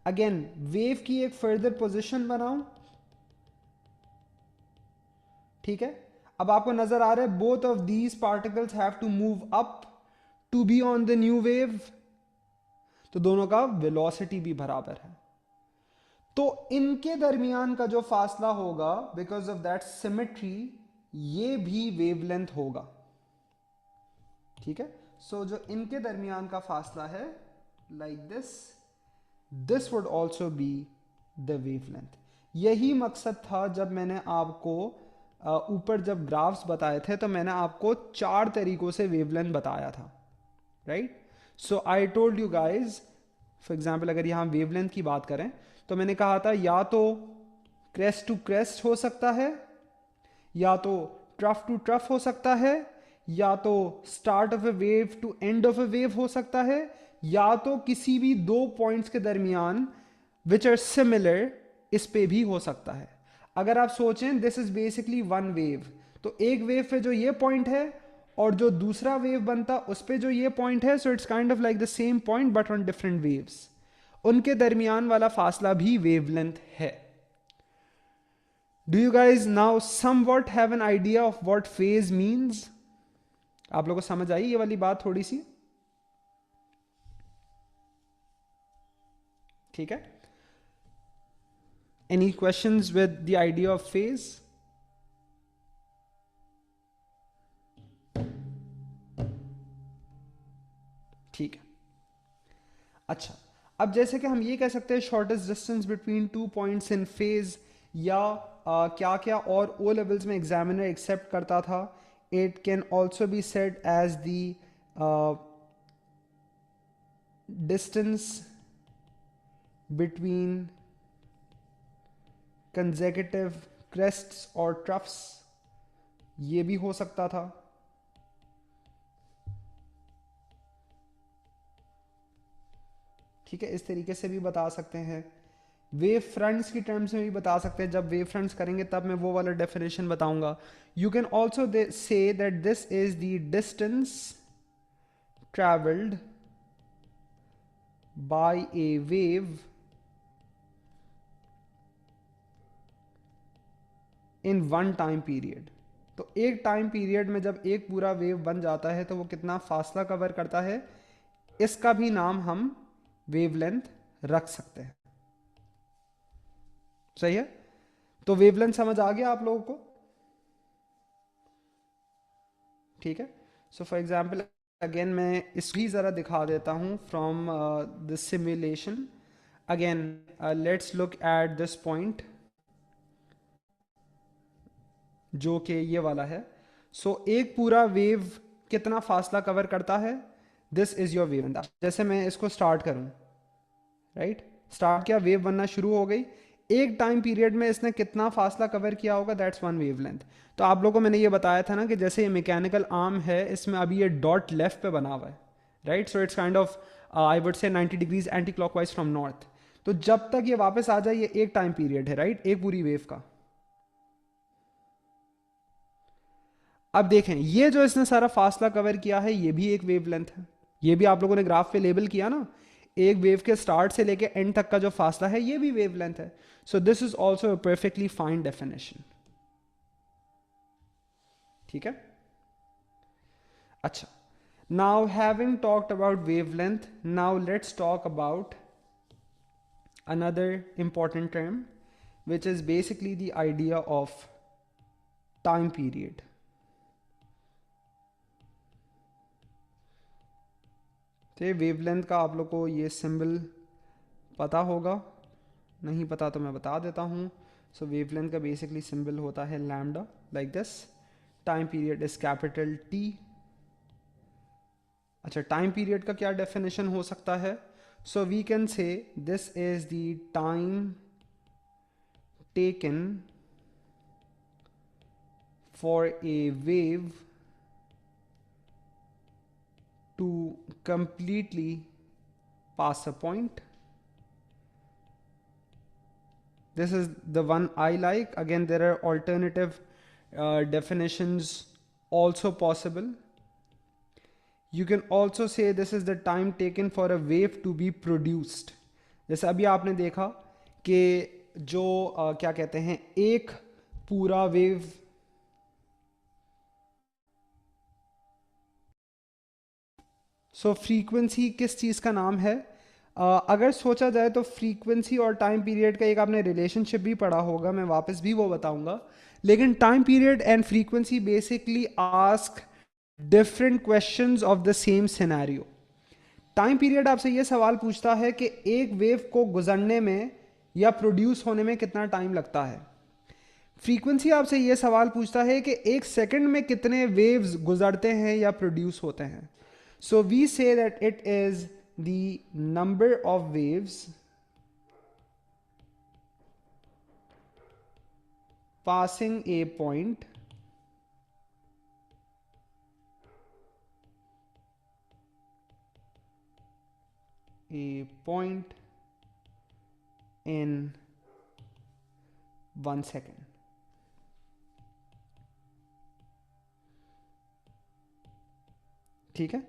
अगेन वेव की एक फर्दर पोजीशन बनाऊं, ठीक है। अब आपको नजर आ रहा है both of these particles have to move up to be on the new wave, तो दोनों का वेलोसिटी भी बराबर है। तो इनके दरमियान का जो फासला होगा बिकॉज ऑफ दैट सिमेट्री, ये भी वेवलेंथ होगा। ठीक है। सो जो इनके दरमियान का फासला है like this would also be the wavelength. यही मकसद था जब मैंने आपको ऊपर जब ग्राफ्स बताए थे तो मैंने आपको 4 तरीकों से वेवलेंथ बताया था, right. So I told you guys, for example अगर यहां वेवलेंथ की बात करें तो मैंने कहा था या तो क्रेस्ट टू क्रेस्ट हो सकता है, या तो ट्रफ टू ट्रफ हो सकता है, या तो start of a wave to end of a wave हो सकता है, या तो किसी भी दो पॉइंट्स के दरमियान विच आर सिमिलर इस पे भी हो सकता है। अगर आप सोचें this is basically one wave, तो एक वेव पे जो ये पॉइंट है और जो दूसरा वेव बनता उस पे जो ये पॉइंट है, so it's kind of like the same point but on different waves. उनके दरमियान वाला फासला भी वेवलेंथ है। Do you guys now somewhat have an idea of what phase means? आप लोगों को समझ आई ये वाली बात थोड़ी सी? ठीक है। Any questions with the idea of phase? ठीक है। अच्छा, अब जैसे कि हम ये कह सकते हैं shortest distance between two points in phase, या क्या क्या और ओ लेवल्स में एग्जामिनर एक्सेप्ट करता था, it can also be said as the distance between consecutive crests और ट्रफ्स, ये भी हो सकता था। ठीक है, इस तरीके से भी बता सकते हैं। वेव फ्रंट्स की टर्म्स में भी बता सकते हैं, जब वेव फ्रंट्स करेंगे तब मैं वो वाला डेफिनेशन बताऊंगा। You can also say that this is the distance travelled by A wave in one time period. तो एक टाइम पीरियड में जब एक पूरा वेव बन जाता है तो वो कितना फासला कवर करता है, इसका भी नाम हम वेवलेंथ रख सकते हैं। सही है। तो वेवलेंथ समझ आ गया आप लोगों को? ठीक है। सो फॉर एग्जाम्पल अगेन मैं इस भी जरा दिखा देता हूं from the simulation. Again let's look at this point जो कि ये वाला है। सो एक पूरा वेव कितना फासला कवर करता है? This is your wave length. जैसे मैं इसको स्टार्ट करूं, राइट, स्टार्ट किया, वेव बनना शुरू हो गई, एक टाइम पीरियड में इसने कितना फासला कवर किया होगा, दैट्स वन वेवलेंथ। तो आप लोगों को मैंने ये बताया था ना कि जैसे ये मैकेनिकल आर्म है, इसमें अभी ये डॉट लेफ्ट पे बना हुआ है, right, so it's kind of I would say 90 degrees anti clockwise from north. तो जब तक ये वापस आ जाए, ये एक टाइम पीरियड है, राइट, एक पूरी वेव का। अब देखें, ये जो इसने सारा फासला कवर किया है, ये भी एक वेवलेंथ है। ये भी आप लोगों ने ग्राफ पे लेबल किया ना, एक वेव के स्टार्ट से लेके एंड तक का जो फासला है, ये भी वेवलेंथ है। सो this is also a perfectly fine definition. ठीक है, अच्छा, now having talked about wavelength, now let's talk about another important term, which is basically the idea of time period. तो वेवलेंथ का आप लोग को ये सिंबल पता होगा, नहीं पता तो मैं बता देता हूँ। सो वेवलेंथ का बेसिकली सिंबल होता है lambda, like this. Time period is capital T. अच्छा, टाइम पीरियड का क्या डेफिनेशन हो सकता है? So we can say this is the time taken for a wave to completely pass a point. This is the one I like. Again, there are alternative definitions also possible. You can also say this is the time taken for a wave to be produced. जैसे अभी आपने देखा कि जो क्या कहते हैं, एक पूरा वेव, सो फ्रीक्वेंसी किस चीज़ का नाम है? अगर सोचा जाए तो फ्रीक्वेंसी और टाइम पीरियड का एक आपने रिलेशनशिप भी पढ़ा होगा, मैं वापस भी वो बताऊंगा। लेकिन time period and frequency basically ask different questions of the same scenario. Time period आपसे ये सवाल पूछता है कि एक वेव को गुजरने में या प्रोड्यूस होने में कितना टाइम लगता है। फ्रीक्वेंसी आपसे ये सवाल पूछता है कि एक सेकंड में कितने वेव्स गुजरते हैं या प्रोड्यूस होते हैं। So we say that it is the number of waves passing a point in 1 second. ठीक है,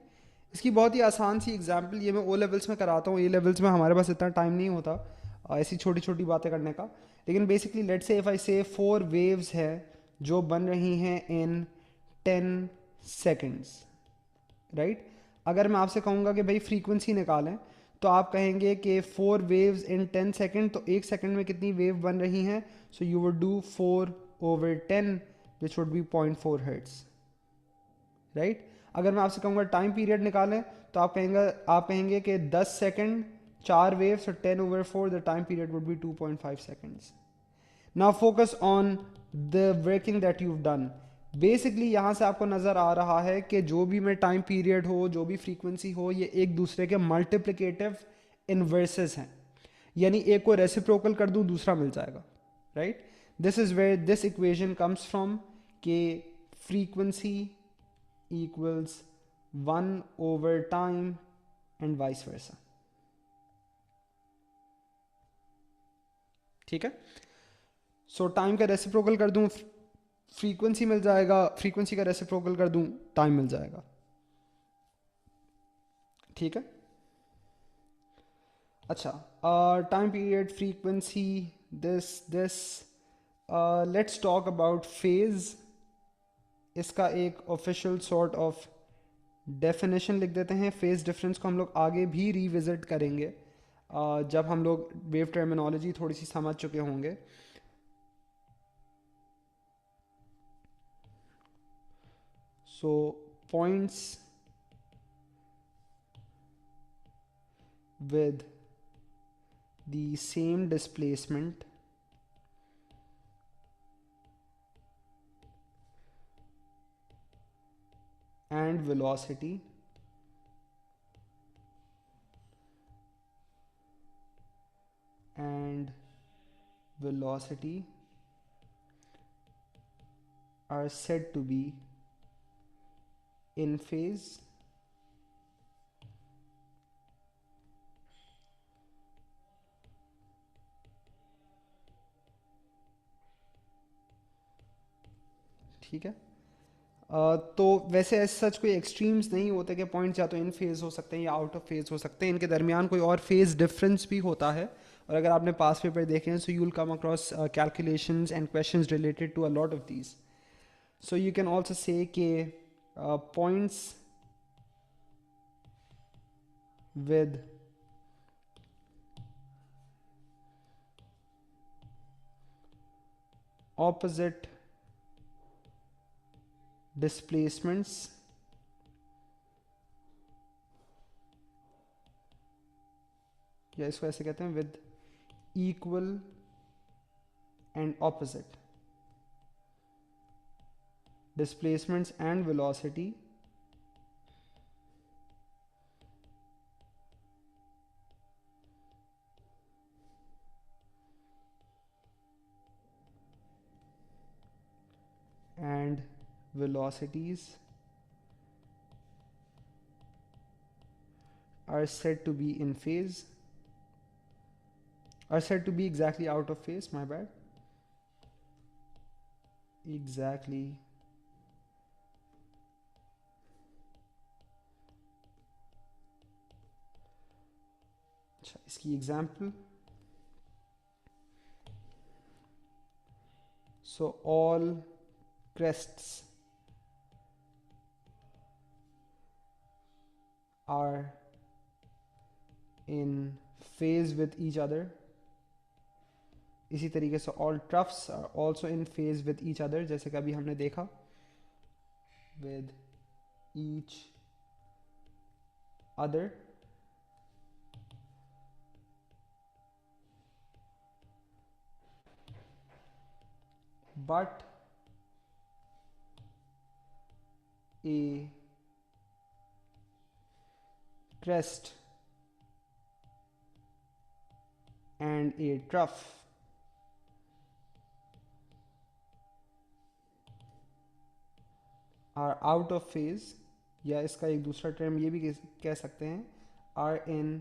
इसकी बहुत ही आसान सी एग्जाम्पल ये मैं ओ लेवल्स में कराता हूँ। ए लेवल्स में हमारे पास इतना टाइम नहीं होता ऐसी छोटी छोटी बातें करने का। लेकिन basically let's say if I से 4 वेव्स है जो बन रही हैं इन 10 सेकेंड्स, राइट। अगर मैं आपसे कहूँगा कि भाई फ्रीक्वेंसी निकालें, तो आप कहेंगे कि 4 वेव्स इन 10 सेकेंड, तो एक सेकेंड में कितनी वेव बन रही हैं? So you would do 4/10 which would be 0.4 hertz, right. अगर मैं आपसे कहूँगा टाइम पीरियड निकालें, तो आप कहेंगे कि 10 सेकेंड 4 वेव्स, और 10/4 the time period would be 2.5 seconds. Now focus on the working that you done. Basically यहाँ से आपको नज़र आ रहा है कि जो भी मैं टाइम पीरियड हो, जो भी फ्रीक्वेंसी हो, ये एक दूसरे के मल्टीप्लिकेटिव इन्वर्सेस हैं। यानी एक को रेसिप्रोकल कर दूँ, दूसरा मिल जाएगा, right. This is where this equation comes from, के फ्रीक्वेंसी इक्वल्स 1/टाइम एंड वाइस वर्सा। ठीक है, सो टाइम का रेसिप्रोकल कर दूं, फ्रीक्वेंसी मिल जाएगा, फ्रीक्वेंसी का रेसिप्रोकल कर दूं, टाइम मिल जाएगा। ठीक है, अच्छा, time period, frequency, this let's talk about phase. इसका एक ऑफिशियल सॉर्ट ऑफ डेफिनेशन लिख देते हैं। फेज डिफरेंस को हम लोग आगे भी रिविजिट करेंगे जब हम लोग वेव टर्मिनोलॉजी थोड़ी सी समझ चुके होंगे। सो points with the same displacement and velocity velocity are said to be in phase ठीक है। तो वैसे ऐसे सच कोई एक्सट्रीम्स नहीं होते कि पॉइंट्स या तो इन फेज हो सकते हैं या आउट ऑफ फेज हो सकते हैं, इनके दरमियान कोई और फेज डिफरेंस भी होता है। और अगर आपने पास पेपर देखे हैं, so you will come across calculations and questions related to a lot of these. So you can also say कि पॉइंट्स with opposite displacements या इसको ऐसे कहते हैं with equal and opposite displacements and velocity and velocities are said to be in phase, are said to be exactly out of phase, my bad, exactly इसकी example, so all crests are in phase with each other, इसी तरीके से all troughs are also in phase with each other, जैसे कि अभी हमने देखा with each other, but a crest and a trough are out of phase, या इसका एक दूसरा टर्म ये भी कह सकते हैं are in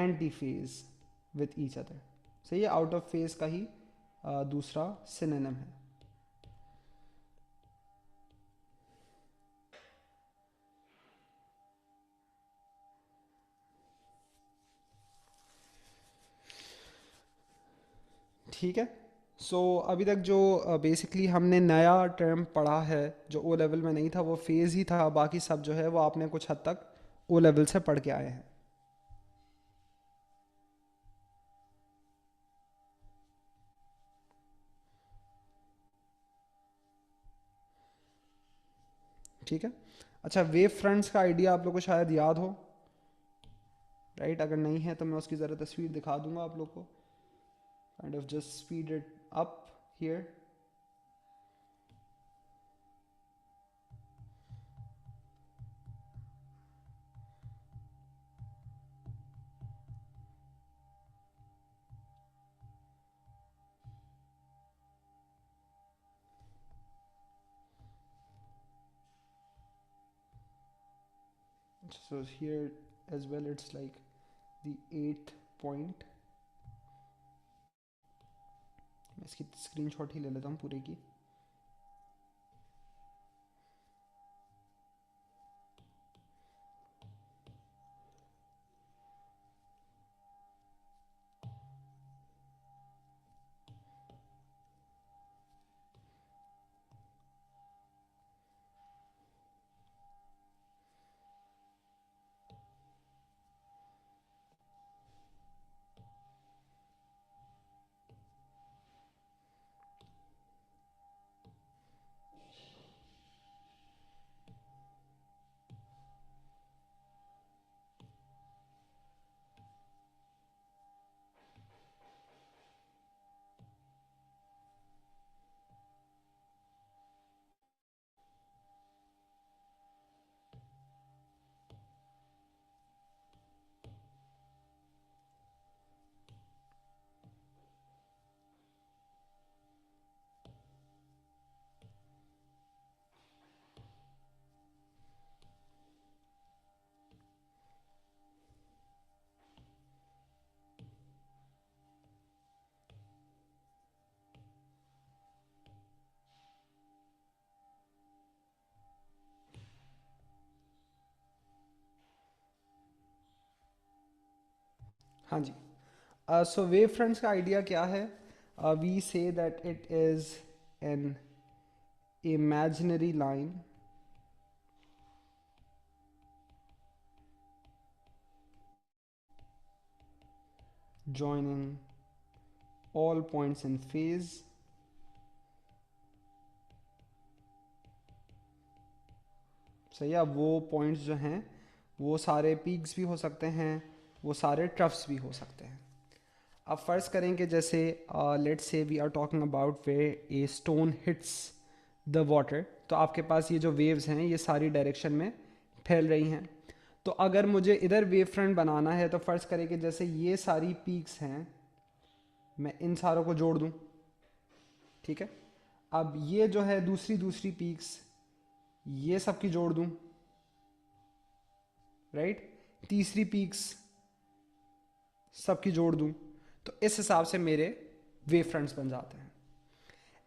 anti phase with each other। so ये out of phase का ही दूसरा सिनोनिम है। ठीक है। अभी तक जो बेसिकली हमने नया टर्म पढ़ा है जो ओ लेवल में नहीं था, वो फेज़ ही था, बाकी सब जो है वो आपने कुछ हद तक ओ लेवल से पढ़ के आए हैं। ठीक है। अच्छा, वेव फ्रंट्स का आइडिया आप लोग को शायद याद हो, राइट? अगर नहीं है तो मैं उसकी ज़रा तस्वीर दिखा दूंगा आप लोग को, kind of just speed it up here. So here as well it's like the 8th point। मैं इसकी स्क्रीनशॉट ही ले लेता हूँ पूरे की। हाँ जी। सो वेव फ्रंट्स का आइडिया क्या है? We say that it is an imaginary line joining all points in phase सही है। वो पॉइंट्स जो हैं वो सारे पीक्स भी हो सकते हैं, वो सारे ट्रफ्स भी हो सकते हैं। अब फर्ज करें कि जैसे let's say we are talking about way a stone hits the water, तो आपके पास ये जो वेव्स हैं ये सारी डायरेक्शन में फैल रही हैं। तो अगर मुझे इधर वेव फ्रंट बनाना है तो फ़र्ज़ करें कि जैसे ये सारी पीक्स हैं, मैं इन सारों को जोड़ दूं। ठीक है। अब ये जो है दूसरी दूसरी पीक्स, ये सब की जोड़ दूं, राइट। तीसरी पीक्स सब की जोड़ दूं, तो इस हिसाब से मेरे वेव फ्रंट्स बन जाते हैं।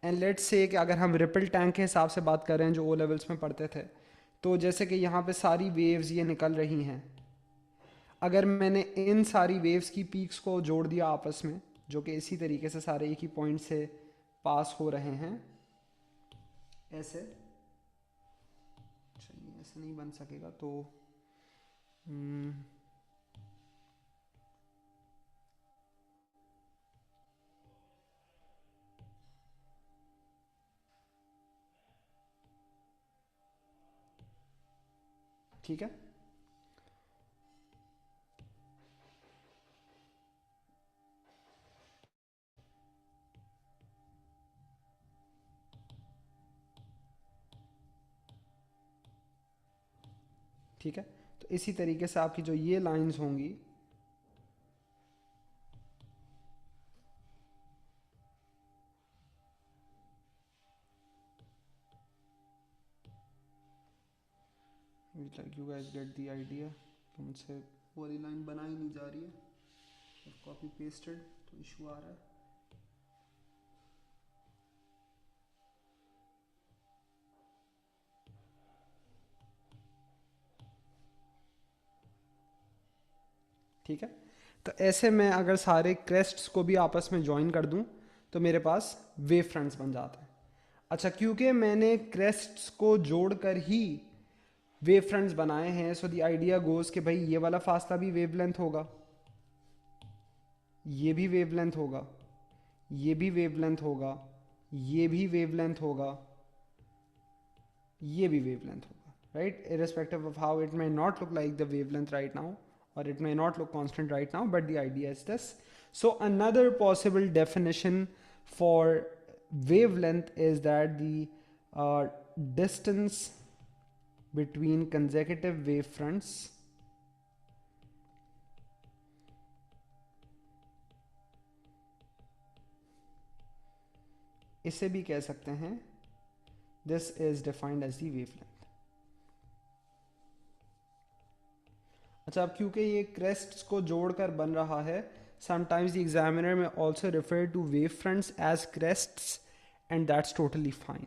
एंड लेट्स से कि अगर हम रिपल टैंक के हिसाब से बात कर रहे हैं जो ओ लेवल्स में पढ़ते थे, तो जैसे कि यहाँ पे सारी वेव्स ये निकल रही हैं, अगर मैंने इन सारी वेव्स की पीक्स को जोड़ दिया आपस में, जो कि इसी तरीके से सारे एक ही पॉइंट से पास हो रहे हैं, ऐसे चलिए ऐसे नहीं बन सकेगा तो ठीक है। ठीक है, तो इसी तरीके से आपकी जो ये लाइंस होंगी, like you guys get the idea. तो मुझसे वो वाली लाइन बनाई नहीं जा रही है, कॉपी पेस्टेड तो इशू आ रहा है। ठीक है, तो ऐसे मैं अगर सारे क्रेस्ट्स को भी आपस में ज्वाइन कर दूं तो मेरे पास वेव फ्रंट्स बन जाते हैं। अच्छा, क्योंकि मैंने क्रेस्ट्स को जोड़कर ही वेव फ्रंट्स बनाए हैं, सो द आइडिया गोज कि भाई ये वाला फासला भी वेवलेंथ होगा, ये भी वेवलेंथ होगा, ये भी वेवलेंथ होगा, ये भी वेवलेंथ होगा, ये भी वेवलेंथ होगा, right. irrespective of how it may not look like the wavelength right now, or it may not look constant right now, but the idea is this. So another possible definition for wavelength is that the distance between consecutive wave fronts इसे भी कह सकते हैं, this is defined as the wavelength. अच्छा, अब क्योंकि ये क्रेस्ट्स को जोड़कर बन रहा है, समटाइम्स द एग्जामिनर में also refer to wave fronts as crests, and that's totally fine.